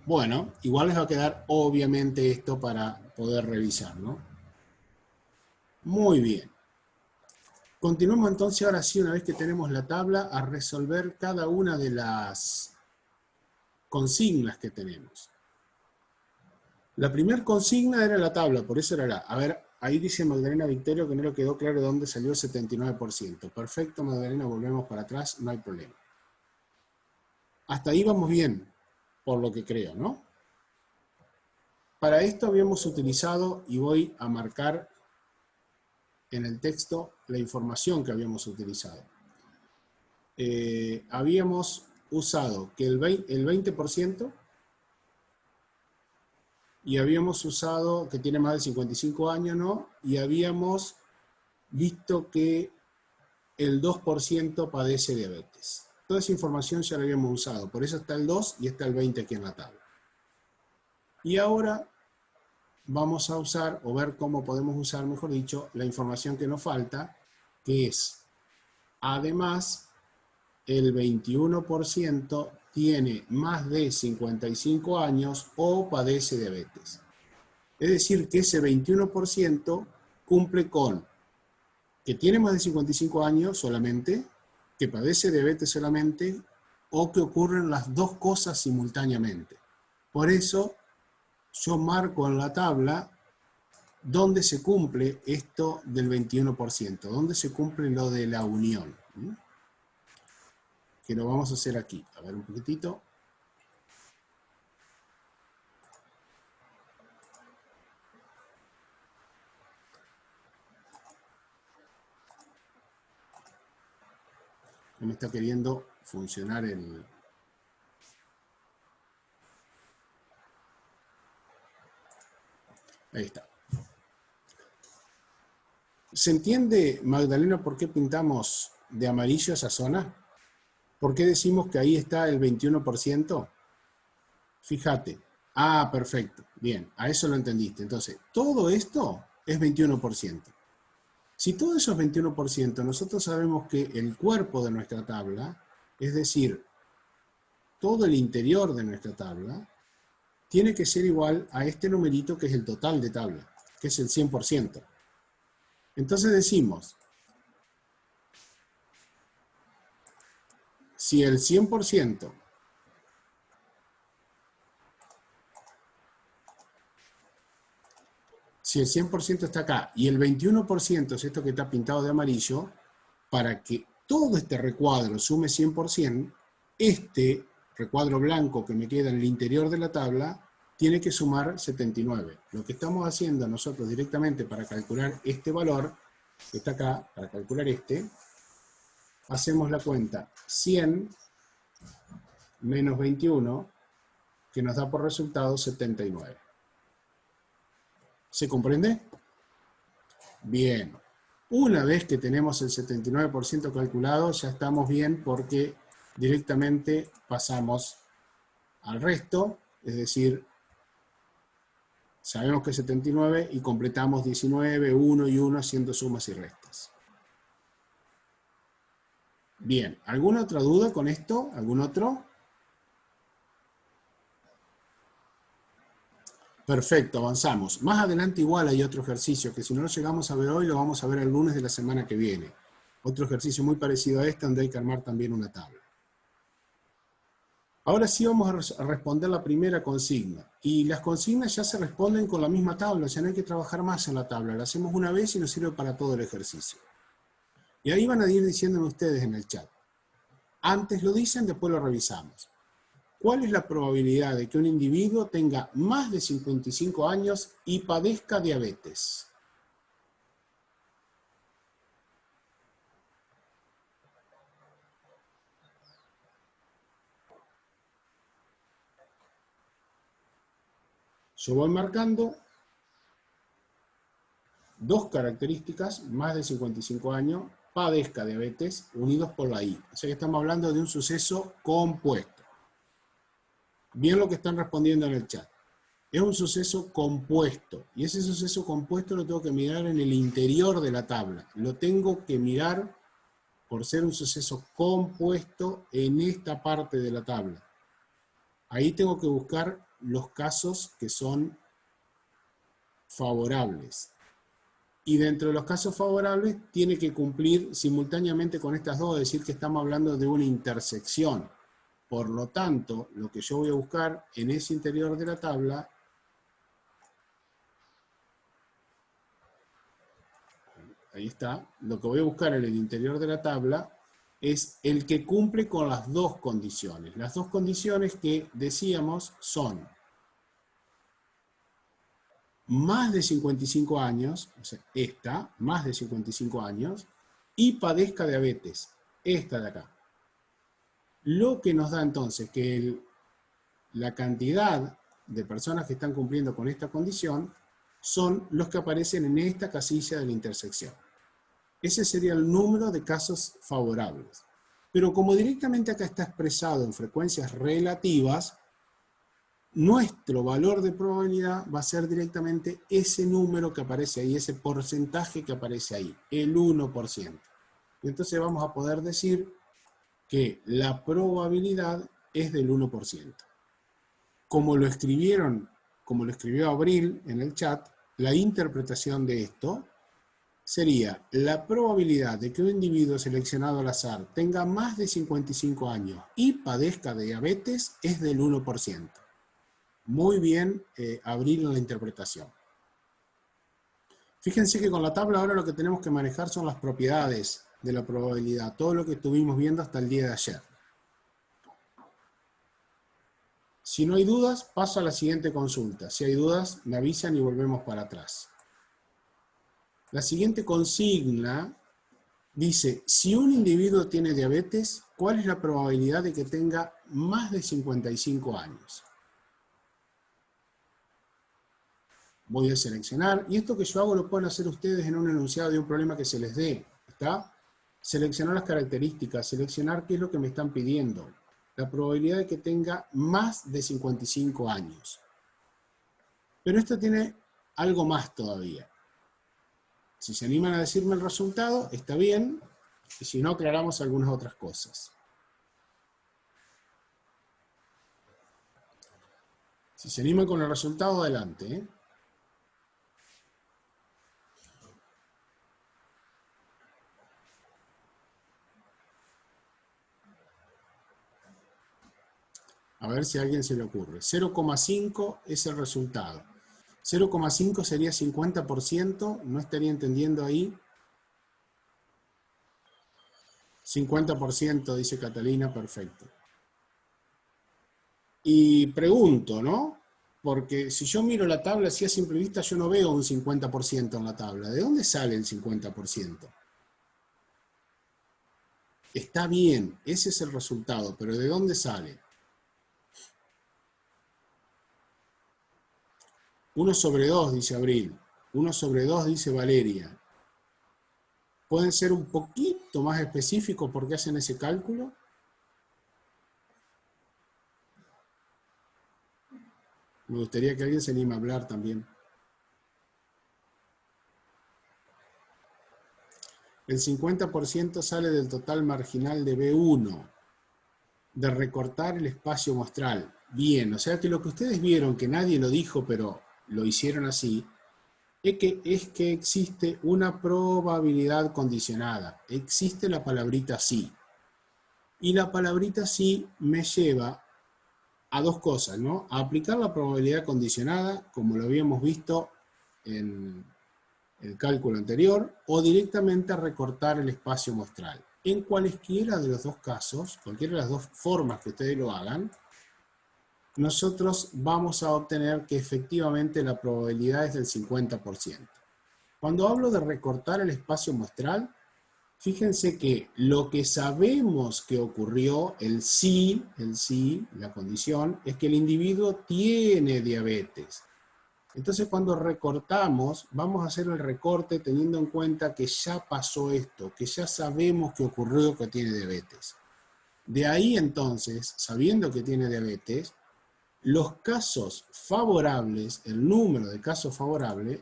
Bueno, igual les va a quedar obviamente esto para poder revisar, ¿no? Muy bien. Continuemos entonces ahora sí, una vez que tenemos la tabla, a resolver cada una de las consignas que tenemos. La primera consigna era la tabla, por eso era la. A ver, ahí dice Magdalena Victorio que no le quedó claro de dónde salió el 79%. Perfecto, Magdalena, volvemos para atrás, no hay problema. Hasta ahí vamos bien, por lo que creo, ¿no? Para esto habíamos utilizado, y voy a marcar en el texto la información que habíamos utilizado. Habíamos usado que el 20%, y habíamos usado que tiene más de 55 años, ¿no? Y habíamos visto que el 2% padece diabetes. Toda esa información ya la habíamos usado, por eso está el 2 y está el 20 aquí en la tabla. Y ahora vamos a usar, o ver cómo podemos usar, mejor dicho, la información que nos falta, que es, además, el 21% tiene más de 55 años o padece diabetes. Es decir, que ese 21% cumple con que tiene más de 55 años solamente, que padece diabetes solamente, o que ocurren las dos cosas simultáneamente. Por eso, yo marco en la tabla dónde se cumple esto del 21%, dónde se cumple lo de la unión. Que lo vamos a hacer aquí. A ver un poquitito. No me está queriendo funcionar el... Ahí está. ¿Se entiende, Magdalena, por qué pintamos de amarillo esa zona? ¿Por qué decimos que ahí está el 21%? Fíjate. Ah, perfecto. Bien, a eso lo entendiste. Entonces, todo esto es 21%. Si todo eso es 21%, nosotros sabemos que el cuerpo de nuestra tabla, es decir, todo el interior de nuestra tabla, tiene que ser igual a este numerito que es el total de tabla, que es el 100%. Entonces decimos, si el 100%, si el 100% está acá y el 21% es esto que está pintado de amarillo, para que todo este recuadro sume 100%, este recuadro blanco que me queda en el interior de la tabla tiene que sumar 79. Lo que estamos haciendo nosotros directamente para calcular este valor, que está acá, para calcular este, hacemos la cuenta 100 menos 21, que nos da por resultado 79. ¿Se comprende? Bien. Una vez que tenemos el 79% calculado, ya estamos bien porque directamente pasamos al resto, es decir, sabemos que es 79 y completamos 19, 1 y 1 haciendo sumas y restas. Bien, ¿alguna otra duda con esto? ¿Algún otro? Perfecto, avanzamos. Más adelante igual hay otro ejercicio que si no lo llegamos a ver hoy, lo vamos a ver el lunes de la semana que viene. Otro ejercicio muy parecido a este donde hay que armar también una tabla. Ahora sí vamos a responder la primera consigna. Y las consignas ya se responden con la misma tabla, ya no hay que trabajar más en la tabla. La hacemos una vez y nos sirve para todo el ejercicio. Y ahí van a ir diciéndome ustedes en el chat. Antes lo dicen, después lo revisamos. ¿Cuál es la probabilidad de que un individuo tenga más de 55 años y padezca diabetes? Yo voy marcando dos características, más de 55 años, padezca diabetes, unidos por la I. O sea que estamos hablando de un suceso compuesto. Bien lo que están respondiendo en el chat. Es un suceso compuesto. Y ese suceso compuesto lo tengo que mirar en el interior de la tabla. Lo tengo que mirar por ser un suceso compuesto en esta parte de la tabla. Ahí tengo que buscar los casos que son favorables. Y dentro de los casos favorables tiene que cumplir simultáneamente con estas dos, es decir, que estamos hablando de una intersección. Por lo tanto, lo que yo voy a buscar en ese interior de la tabla, ahí está, lo que voy a buscar en el interior de la tabla es el que cumple con las dos condiciones. Las dos condiciones que decíamos son más de 55 años, o sea, esta, más de 55 años, y padezca diabetes, esta de acá. Lo que nos da entonces que la cantidad de personas que están cumpliendo con esta condición son los que aparecen en esta casilla de la intersección. Ese sería el número de casos favorables. Pero como directamente acá está expresado en frecuencias relativas, nuestro valor de probabilidad va a ser directamente ese número que aparece ahí, ese porcentaje que aparece ahí, el 1%. Y entonces vamos a poder decir que la probabilidad es del 1%. Como lo escribió Abril en el chat, la interpretación de esto sería la probabilidad de que un individuo seleccionado al azar tenga más de 55 años y padezca de diabetes es del 1%. Muy bien, Abril en la interpretación. Fíjense que con la tabla ahora lo que tenemos que manejar son las propiedades de la probabilidad, todo lo que estuvimos viendo hasta el día de ayer. Si no hay dudas, paso a la siguiente consulta. Si hay dudas, me avisan y volvemos para atrás. La siguiente consigna dice, si un individuo tiene diabetes, ¿cuál es la probabilidad de que tenga más de 55 años? Voy a seleccionar, y esto que yo hago lo pueden hacer ustedes en un enunciado de un problema que se les dé, ¿está? Seleccionar las características, seleccionar qué es lo que me están pidiendo. La probabilidad de que tenga más de 55 años. Pero esto tiene algo más todavía. Si se animan a decirme el resultado, está bien, y si no, aclaramos algunas otras cosas. Si se animan con el resultado, adelante, ¿eh? A ver si a alguien se le ocurre. 0,5 es el resultado. 0,5 sería 50%, ¿no estaría entendiendo ahí? 50%, dice Catalina, perfecto. Y pregunto, ¿no? Porque si yo miro la tabla así a simple vista, yo no veo un 50% en la tabla. ¿De dónde sale el 50%? Está bien, ese es el resultado, pero ¿de dónde sale? 1 sobre 2, dice Abril. 1 sobre 2, dice Valeria. ¿Pueden ser un poquito más específicos por qué hacen ese cálculo? Me gustaría que alguien se anime a hablar también. El 50% sale del total marginal de B1, de recortar el espacio muestral. Bien, o sea que lo que ustedes vieron, que nadie lo dijo, pero lo hicieron así, es que existe una probabilidad condicionada. Existe la palabrita sí. Y la palabrita sí me lleva a dos cosas, ¿no? A aplicar la probabilidad condicionada, como lo habíamos visto en el cálculo anterior, o directamente a recortar el espacio muestral. En cualesquiera de los dos casos, cualquiera de las dos formas que ustedes lo hagan, nosotros vamos a obtener que efectivamente la probabilidad es del 50%. Cuando hablo de recortar el espacio muestral, fíjense que lo que sabemos que ocurrió, el sí, la condición, es que el individuo tiene diabetes. Entonces cuando recortamos, vamos a hacer el recorte teniendo en cuenta que ya pasó esto, que ya sabemos que ocurrió que tiene diabetes. De ahí entonces, sabiendo que tiene diabetes, los casos favorables, el número de casos favorables,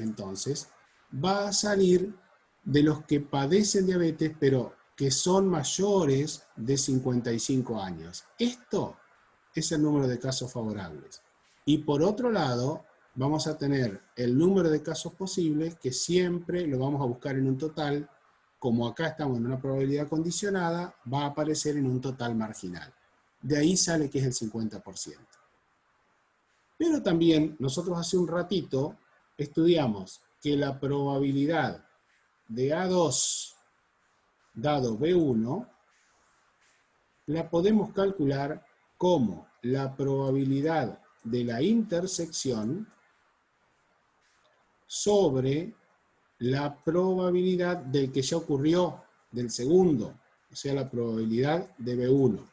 entonces va a salir de los que padecen diabetes, pero que son mayores de 55 años. Esto es el número de casos favorables. Y por otro lado, vamos a tener el número de casos posibles, que siempre lo vamos a buscar en un total. Como acá estamos en una probabilidad condicionada, va a aparecer en un total marginal. De ahí sale que es el 50%. Pero también nosotros hace un ratito estudiamos que la probabilidad de A2 dado B1 la podemos calcular como la probabilidad de la intersección sobre la probabilidad del que ya ocurrió, del segundo, o sea, la probabilidad de B1.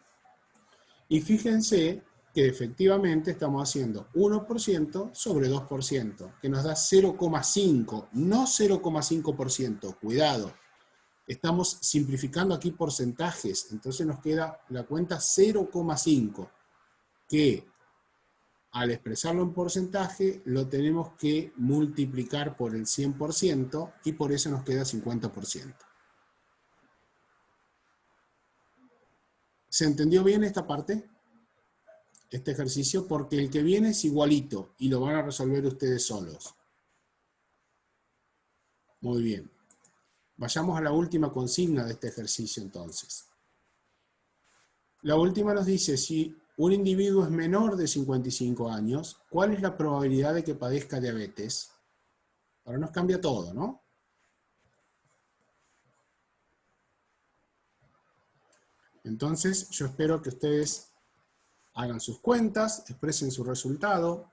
Y fíjense que efectivamente estamos haciendo 1% sobre 2%, que nos da 0,5, no 0,5%, cuidado. Estamos simplificando aquí porcentajes, entonces nos queda la cuenta 0,5, que al expresarlo en porcentaje lo tenemos que multiplicar por el 100% y por eso nos queda 50%. ¿Se entendió bien esta parte? Este ejercicio, porque el que viene es igualito y lo van a resolver ustedes solos. Muy bien. Vayamos a la última consigna de este ejercicio entonces. La última nos dice, si un individuo es menor de 55 años, ¿cuál es la probabilidad de que padezca diabetes? Ahora nos cambia todo, ¿no? Entonces, yo espero que ustedes hagan sus cuentas, expresen su resultado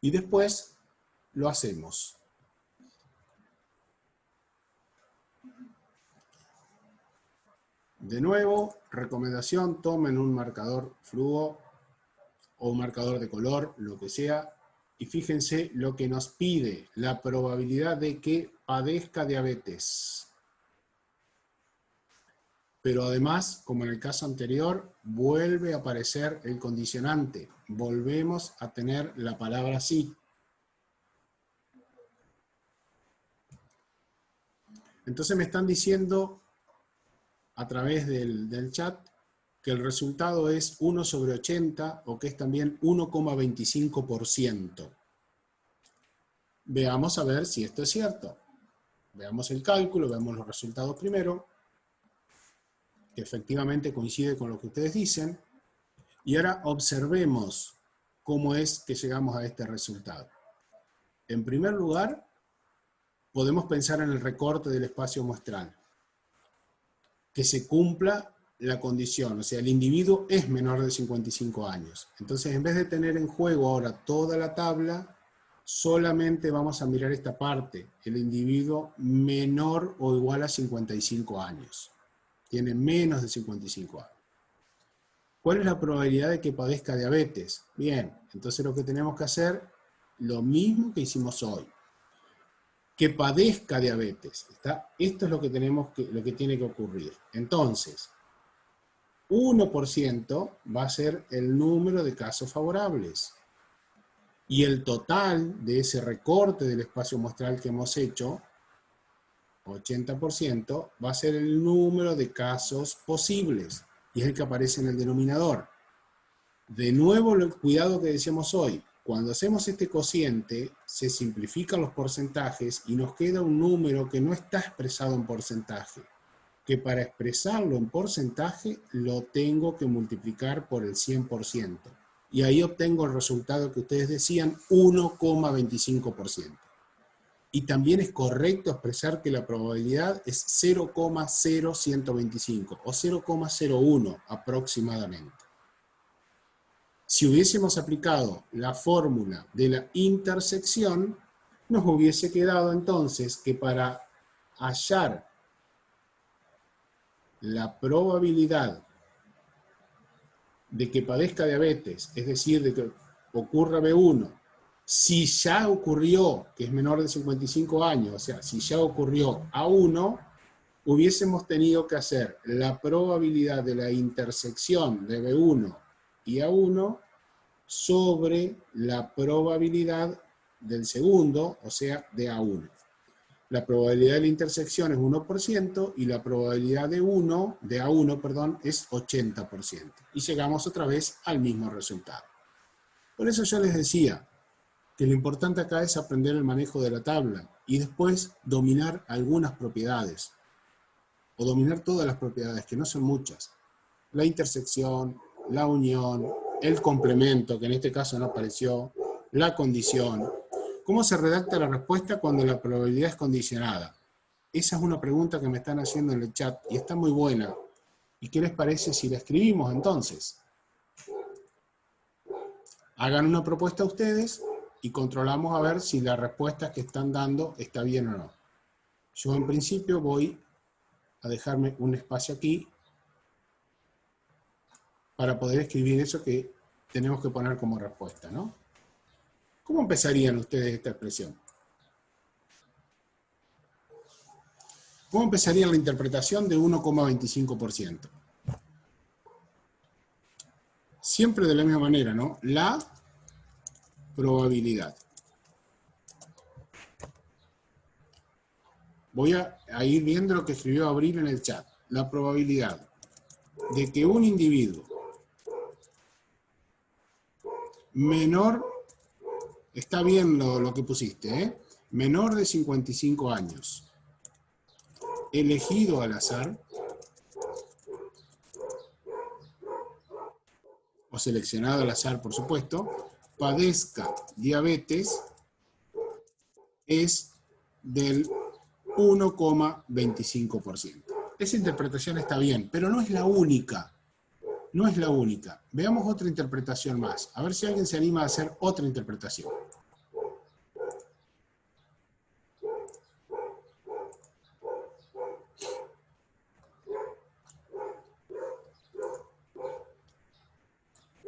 y después lo hacemos. De nuevo, recomendación, tomen un marcador fluo o un marcador de color, lo que sea, y fíjense lo que nos pide, la probabilidad de que padezca diabetes. Pero además, como en el caso anterior, vuelve a aparecer el condicionante. Volvemos a tener la palabra sí. Entonces me están diciendo a través del chat que el resultado es 1 sobre 80 o que es también 1,25%. Veamos a ver si esto es cierto. Veamos el cálculo, veamos los resultados primero, que efectivamente coincide con lo que ustedes dicen. Y ahora observemos cómo es que llegamos a este resultado. En primer lugar, podemos pensar en el recorte del espacio muestral. Que se cumpla la condición, o sea, el individuo es menor de 55 años. Entonces, en vez de tener en juego ahora toda la tabla, solamente vamos a mirar esta parte, el individuo menor o igual a 55 años. Tiene menos de 55 años. ¿Cuál es la probabilidad de que padezca diabetes? Bien, entonces lo que tenemos que hacer, lo mismo que hicimos hoy. Que padezca diabetes. ¿Está? Esto es lo que tiene que ocurrir. Entonces, 1% va a ser el número de casos favorables. Y el total de ese recorte del espacio muestral que hemos hecho, 80%, va a ser el número de casos posibles. Y es el que aparece en el denominador. De nuevo, el cuidado que decíamos hoy. Cuando hacemos este cociente, se simplifican los porcentajes y nos queda un número que no está expresado en porcentaje. Que para expresarlo en porcentaje, lo tengo que multiplicar por el 100%. Y ahí obtengo el resultado que ustedes decían, 1,25%. Y también es correcto expresar que la probabilidad es 0,0125 o 0,01 aproximadamente. Si hubiésemos aplicado la fórmula de la intersección, nos hubiese quedado entonces que para hallar la probabilidad de que padezca diabetes, es decir, de que ocurra B1, si ya ocurrió, que es menor de 55 años, o sea, si ya ocurrió A1, hubiésemos tenido que hacer la probabilidad de la intersección de B1 y A1 sobre la probabilidad del segundo, o sea, de A1. La probabilidad de la intersección es 1% y la probabilidad de A1, perdón, es 80%. Y llegamos otra vez al mismo resultado. Por eso yo les decía que lo importante acá es aprender el manejo de la tabla y después dominar algunas propiedades, o dominar todas las propiedades, que no son muchas. La intersección, la unión, el complemento, que en este caso no apareció, la condición. ¿Cómo se redacta la respuesta cuando la probabilidad es condicionada? Esa es una pregunta que me están haciendo en el chat y está muy buena. ¿Y qué les parece si la escribimos entonces? Hagan una propuesta ustedes y controlamos a ver si la respuesta que están dando está bien o no. Yo en principio voy a dejarme un espacio aquí para poder escribir eso que tenemos que poner como respuesta, ¿no? ¿Cómo empezarían ustedes esta expresión? ¿Cómo empezaría la interpretación de 1,25%? Siempre de la misma manera, ¿no? La probabilidad. Voy a ir viendo lo que escribió Abril en el chat. La probabilidad de que un individuo menor, está bien lo que pusiste, ¿eh? Menor de 55 años, elegido al azar, o seleccionado al azar, por supuesto, padezca diabetes, es del 1,25%. Esa interpretación está bien, pero no es la única. No es la única. Veamos otra interpretación más. A ver si alguien se anima a hacer otra interpretación.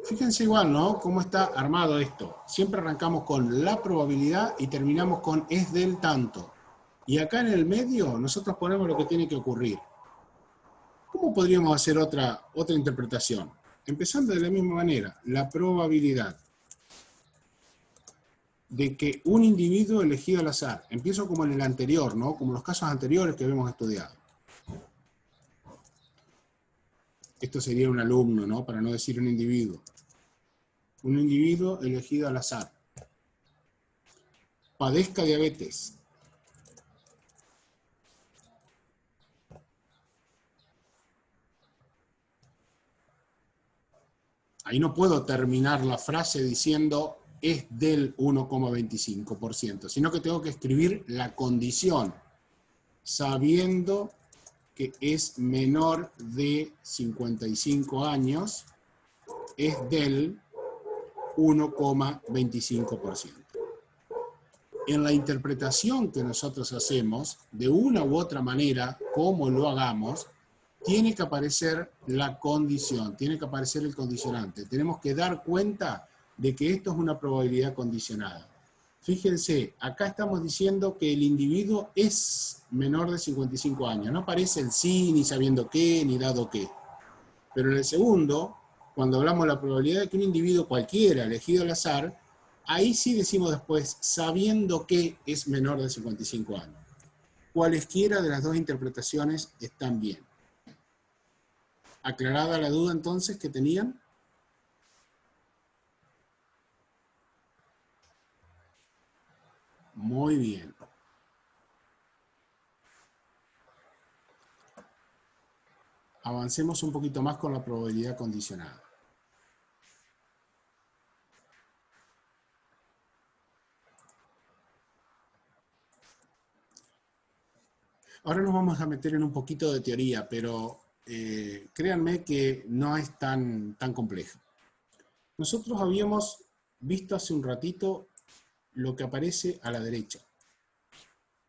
Fíjense igual, ¿no? Cómo está armado esto. Siempre arrancamos con la probabilidad y terminamos con es del tanto. Y acá en el medio nosotros ponemos lo que tiene que ocurrir. ¿Cómo podríamos hacer otra interpretación? Empezando de la misma manera, la probabilidad de que un individuo elegido al azar, empiezo como en el anterior, ¿no? Como los casos anteriores que habíamos estudiado. Esto sería un alumno, ¿no? Para no decir un individuo. Un individuo elegido al azar. Padezca diabetes. Ahí no puedo terminar la frase diciendo es del 1,25%, sino que tengo que escribir la condición, sabiendo que es menor de 55 años, es del 1,25%. En la interpretación que nosotros hacemos, de una u otra manera, como lo hagamos, tiene que aparecer la condición, tiene que aparecer el condicionante. Tenemos que dar cuenta de que esto es una probabilidad condicionada. Fíjense, acá estamos diciendo que el individuo es menor de 55 años. No aparece el sí, ni sabiendo qué, ni dado qué. Pero en el segundo, cuando hablamos de la probabilidad de que un individuo cualquiera, elegido al azar, ahí sí decimos después, sabiendo que es menor de 55 años. Cualesquiera de las dos interpretaciones están bien. ¿Aclarada la duda entonces que tenían? Muy bien. Avancemos un poquito más con la probabilidad condicionada. Ahora nos vamos a meter en un poquito de teoría, pero créanme que no es tan complejo. Nosotros habíamos visto hace un ratito lo que aparece a la derecha.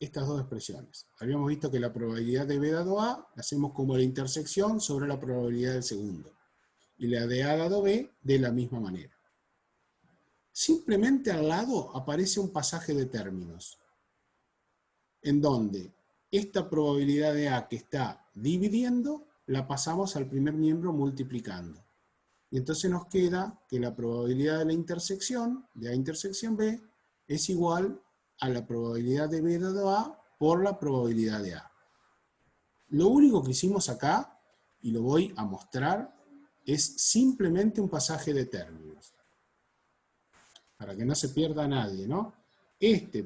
Estas dos expresiones. Habíamos visto que la probabilidad de B dado A la hacemos como la intersección sobre la probabilidad del segundo. Y la de A dado B de la misma manera. Simplemente al lado aparece un pasaje de términos, en donde esta probabilidad de A que está dividiendo, la pasamos al primer miembro multiplicando. Y entonces nos queda que la probabilidad de la intersección, de A intersección B, es igual a la probabilidad de B dado A por la probabilidad de A. Lo único que hicimos acá, y lo voy a mostrar, es simplemente un pasaje de términos. Para que no se pierda nadie, ¿no?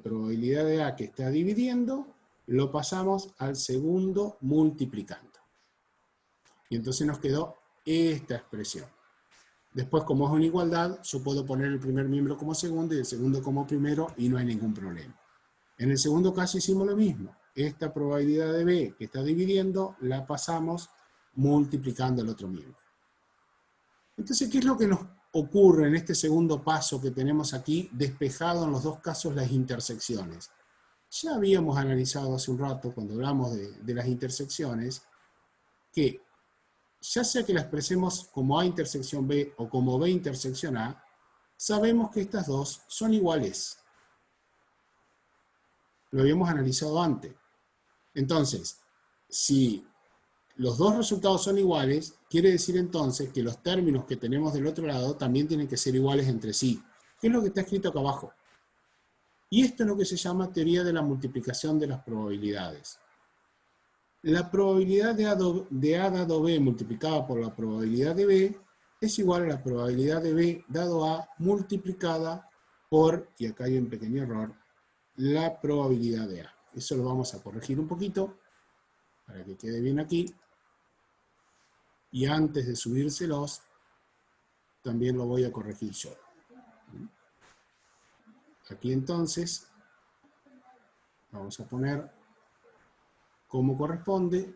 Probabilidad de A que está dividiendo, lo pasamos al segundo multiplicando. Y entonces nos quedó esta expresión. Después, como es una igualdad, yo puedo poner el primer miembro como segundo y el segundo como primero y no hay ningún problema. En el segundo caso hicimos lo mismo. Esta probabilidad de B que está dividiendo, la pasamos multiplicando el otro miembro. Entonces, ¿qué es lo que nos ocurre en este segundo paso que tenemos aquí, despejado en los dos casos las intersecciones? Ya habíamos analizado hace un rato, cuando hablamos de las intersecciones, que ya sea que la expresemos como A intersección B o como B intersección A, sabemos que estas dos son iguales. Lo habíamos analizado antes. Entonces, si los dos resultados son iguales, quiere decir entonces que los términos que tenemos del otro lado también tienen que ser iguales entre sí, que es lo que está escrito acá abajo. Y esto es lo que se llama teoría de la multiplicación de las probabilidades. La probabilidad de A dado B multiplicada por la probabilidad de B es igual a la probabilidad de B dado A multiplicada por, y acá hay un pequeño error, la probabilidad de A. Eso lo vamos a corregir un poquito para que quede bien aquí. Y antes de subírselos, también lo voy a corregir yo. Aquí entonces, vamos a poner como corresponde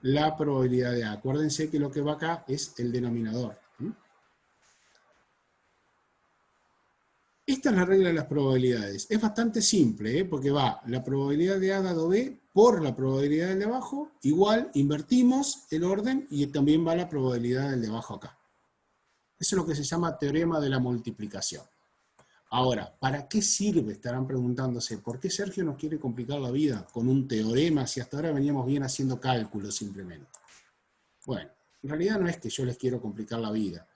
la probabilidad de A. Acuérdense que lo que va acá es el denominador. Esta es la regla de las probabilidades. Es bastante simple, porque va la probabilidad de A dado B por la probabilidad del de abajo, igual, invertimos el orden y también va la probabilidad del de abajo acá. Eso es lo que se llama teorema de la multiplicación. Ahora, ¿para qué sirve? Estarán preguntándose, ¿por qué Sergio nos quiere complicar la vida con un teorema si hasta ahora veníamos bien haciendo cálculos simplemente? Bueno, en realidad no es que yo les quiero complicar la vida.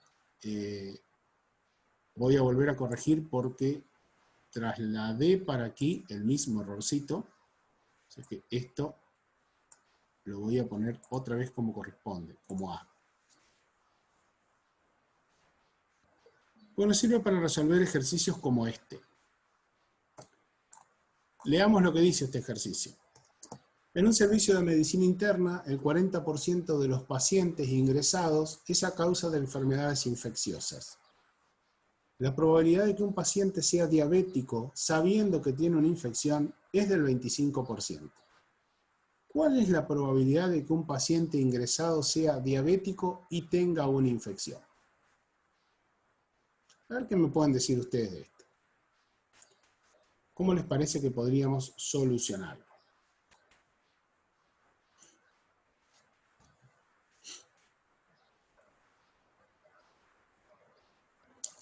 Voy a volver a corregir porque trasladé para aquí el mismo errorcito. O sea que esto lo voy a poner otra vez como corresponde, como A. Bueno, sirve para resolver ejercicios como este. Leamos lo que dice este ejercicio. En un servicio de medicina interna, el 40% de los pacientes ingresados es a causa de enfermedades infecciosas. La probabilidad de que un paciente sea diabético sabiendo que tiene una infección es del 25%. ¿Cuál es la probabilidad de que un paciente ingresado sea diabético y tenga una infección? A ver qué me pueden decir ustedes de esto. ¿Cómo les parece que podríamos solucionarlo?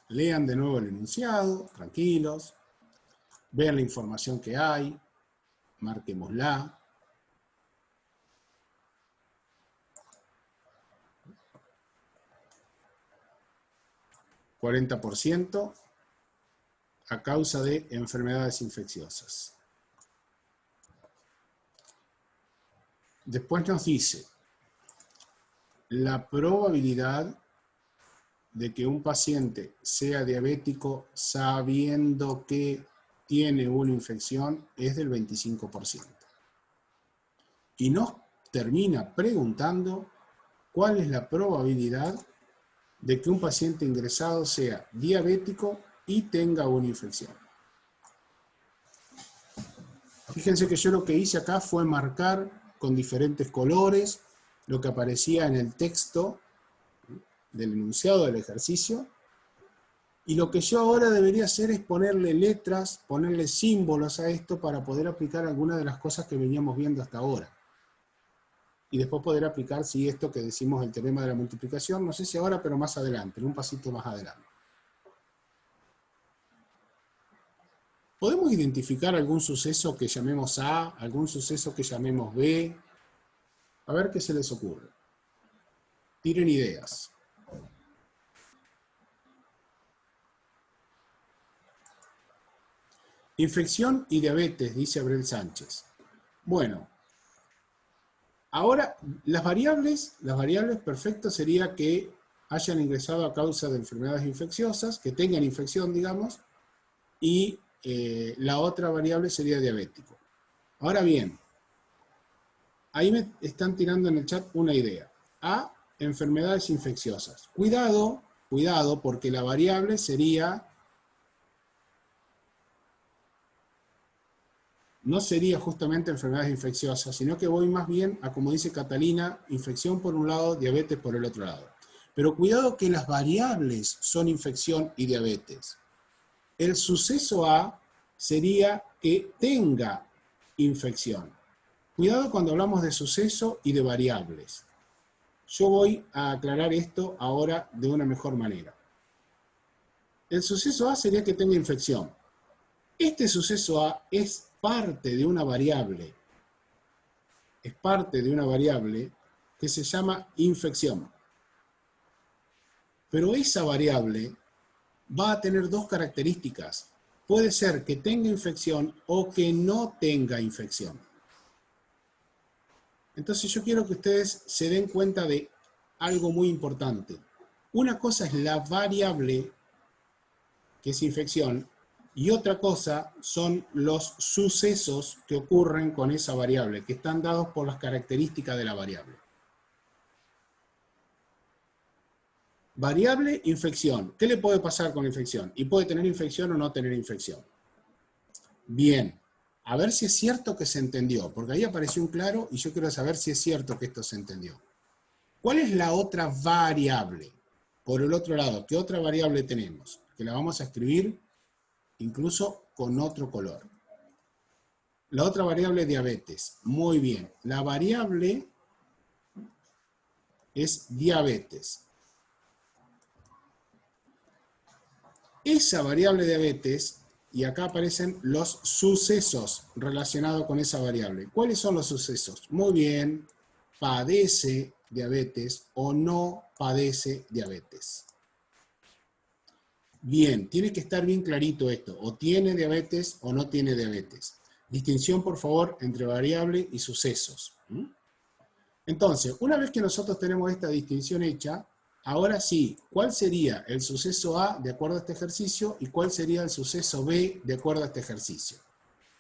Lean de nuevo el enunciado, tranquilos. Vean la información que hay. Marquémosla. ¿40% a causa de enfermedades infecciosas? Después nos dice la probabilidad de que un paciente sea diabético sabiendo que tiene una infección es del 25%. Y nos termina preguntando cuál es la probabilidad de que un paciente ingresado sea diabético y tenga una infección. Fíjense que yo lo que hice acá fue marcar con diferentes colores lo que aparecía en el texto del enunciado del ejercicio, y lo que yo ahora debería hacer es ponerle letras, ponerle símbolos a esto para poder aplicar algunas de las cosas que veníamos viendo hasta ahora. Y después poder aplicar, si esto que decimos el teorema de la multiplicación, no sé si ahora, pero más adelante, en un pasito más adelante. ¿Podemos identificar algún suceso que llamemos A, algún suceso que llamemos B? A ver qué se les ocurre. Tiren ideas. Infección y diabetes, dice Abrel Sánchez. Bueno, ahora las variables perfecto sería que hayan ingresado a causa de enfermedades infecciosas, que tengan infección, digamos, y la otra variable sería diabético. Ahora bien, ahí me están tirando en el chat una idea. A, enfermedades infecciosas. Cuidado, cuidado, porque la variable sería, no sería justamente enfermedades infecciosas, sino que voy más bien a, como dice Catalina, infección por un lado, diabetes por el otro lado. Pero cuidado que las variables son infección y diabetes. El suceso A sería que tenga infección. Cuidado cuando hablamos de suceso y de variables. Yo voy a aclarar esto ahora de una mejor manera. El suceso A sería que tenga infección. Este suceso A es parte de una variable. Es parte de una variable que se llama infección. Pero esa variable va a tener dos características. Puede ser que tenga infección o que no tenga infección. Entonces yo quiero que ustedes se den cuenta de algo muy importante. Una cosa es la variable, que es infección, y otra cosa son los sucesos que ocurren con esa variable, que están dados por las características de la variable. Variable, infección. ¿Qué le puede pasar con la infección? Y puede tener infección o no tener infección. Bien, a ver si es cierto que se entendió, porque ahí apareció un claro y yo quiero saber si es cierto que esto se entendió. ¿Cuál es la otra variable? Por el otro lado, ¿qué otra variable tenemos? Que la vamos a escribir incluso con otro color. La otra variable es diabetes. Muy bien. La variable es diabetes. Esa variable diabetes, y acá aparecen los sucesos relacionados con esa variable. ¿Cuáles son los sucesos? Muy bien, padece diabetes o no padece diabetes. Bien, tiene que estar bien clarito esto, o tiene diabetes o no tiene diabetes. Distinción, por favor, entre variable y sucesos. Entonces, una vez que nosotros tenemos esta distinción hecha, ahora sí, ¿cuál sería el suceso A de acuerdo a este ejercicio y cuál sería el suceso B de acuerdo a este ejercicio?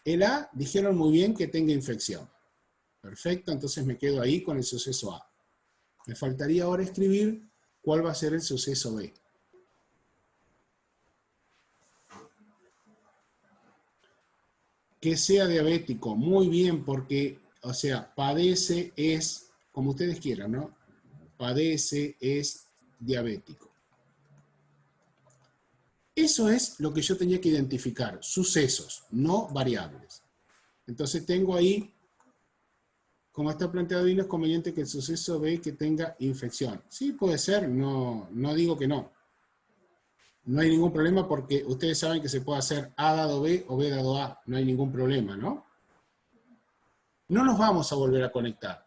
El A, dijeron muy bien que tenga infección. Perfecto, entonces me quedo ahí con el suceso A. Me faltaría ahora escribir cuál va a ser el suceso B. Que sea diabético, muy bien, porque, o sea, padece es, como ustedes quieran, ¿no? Padece es diabético. Eso es lo que yo tenía que identificar, sucesos, no variables. Entonces tengo ahí, como está planteado ahí, no es conveniente que el suceso B que tenga infección. Sí, puede ser, no digo que no. No hay ningún problema porque ustedes saben que se puede hacer A dado B o B dado A. No hay ningún problema, ¿no? No nos vamos a volver a conectar.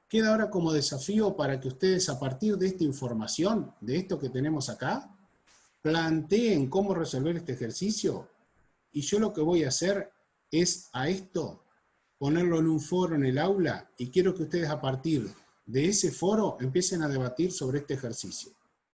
Queda ahora como desafío para que ustedes a partir de esta información, de esto que tenemos acá, planteen cómo resolver este ejercicio. Y yo lo que voy a hacer es a esto ponerlo en un foro en el aula y quiero que ustedes a partir de ese foro empiecen a debatir sobre este ejercicio.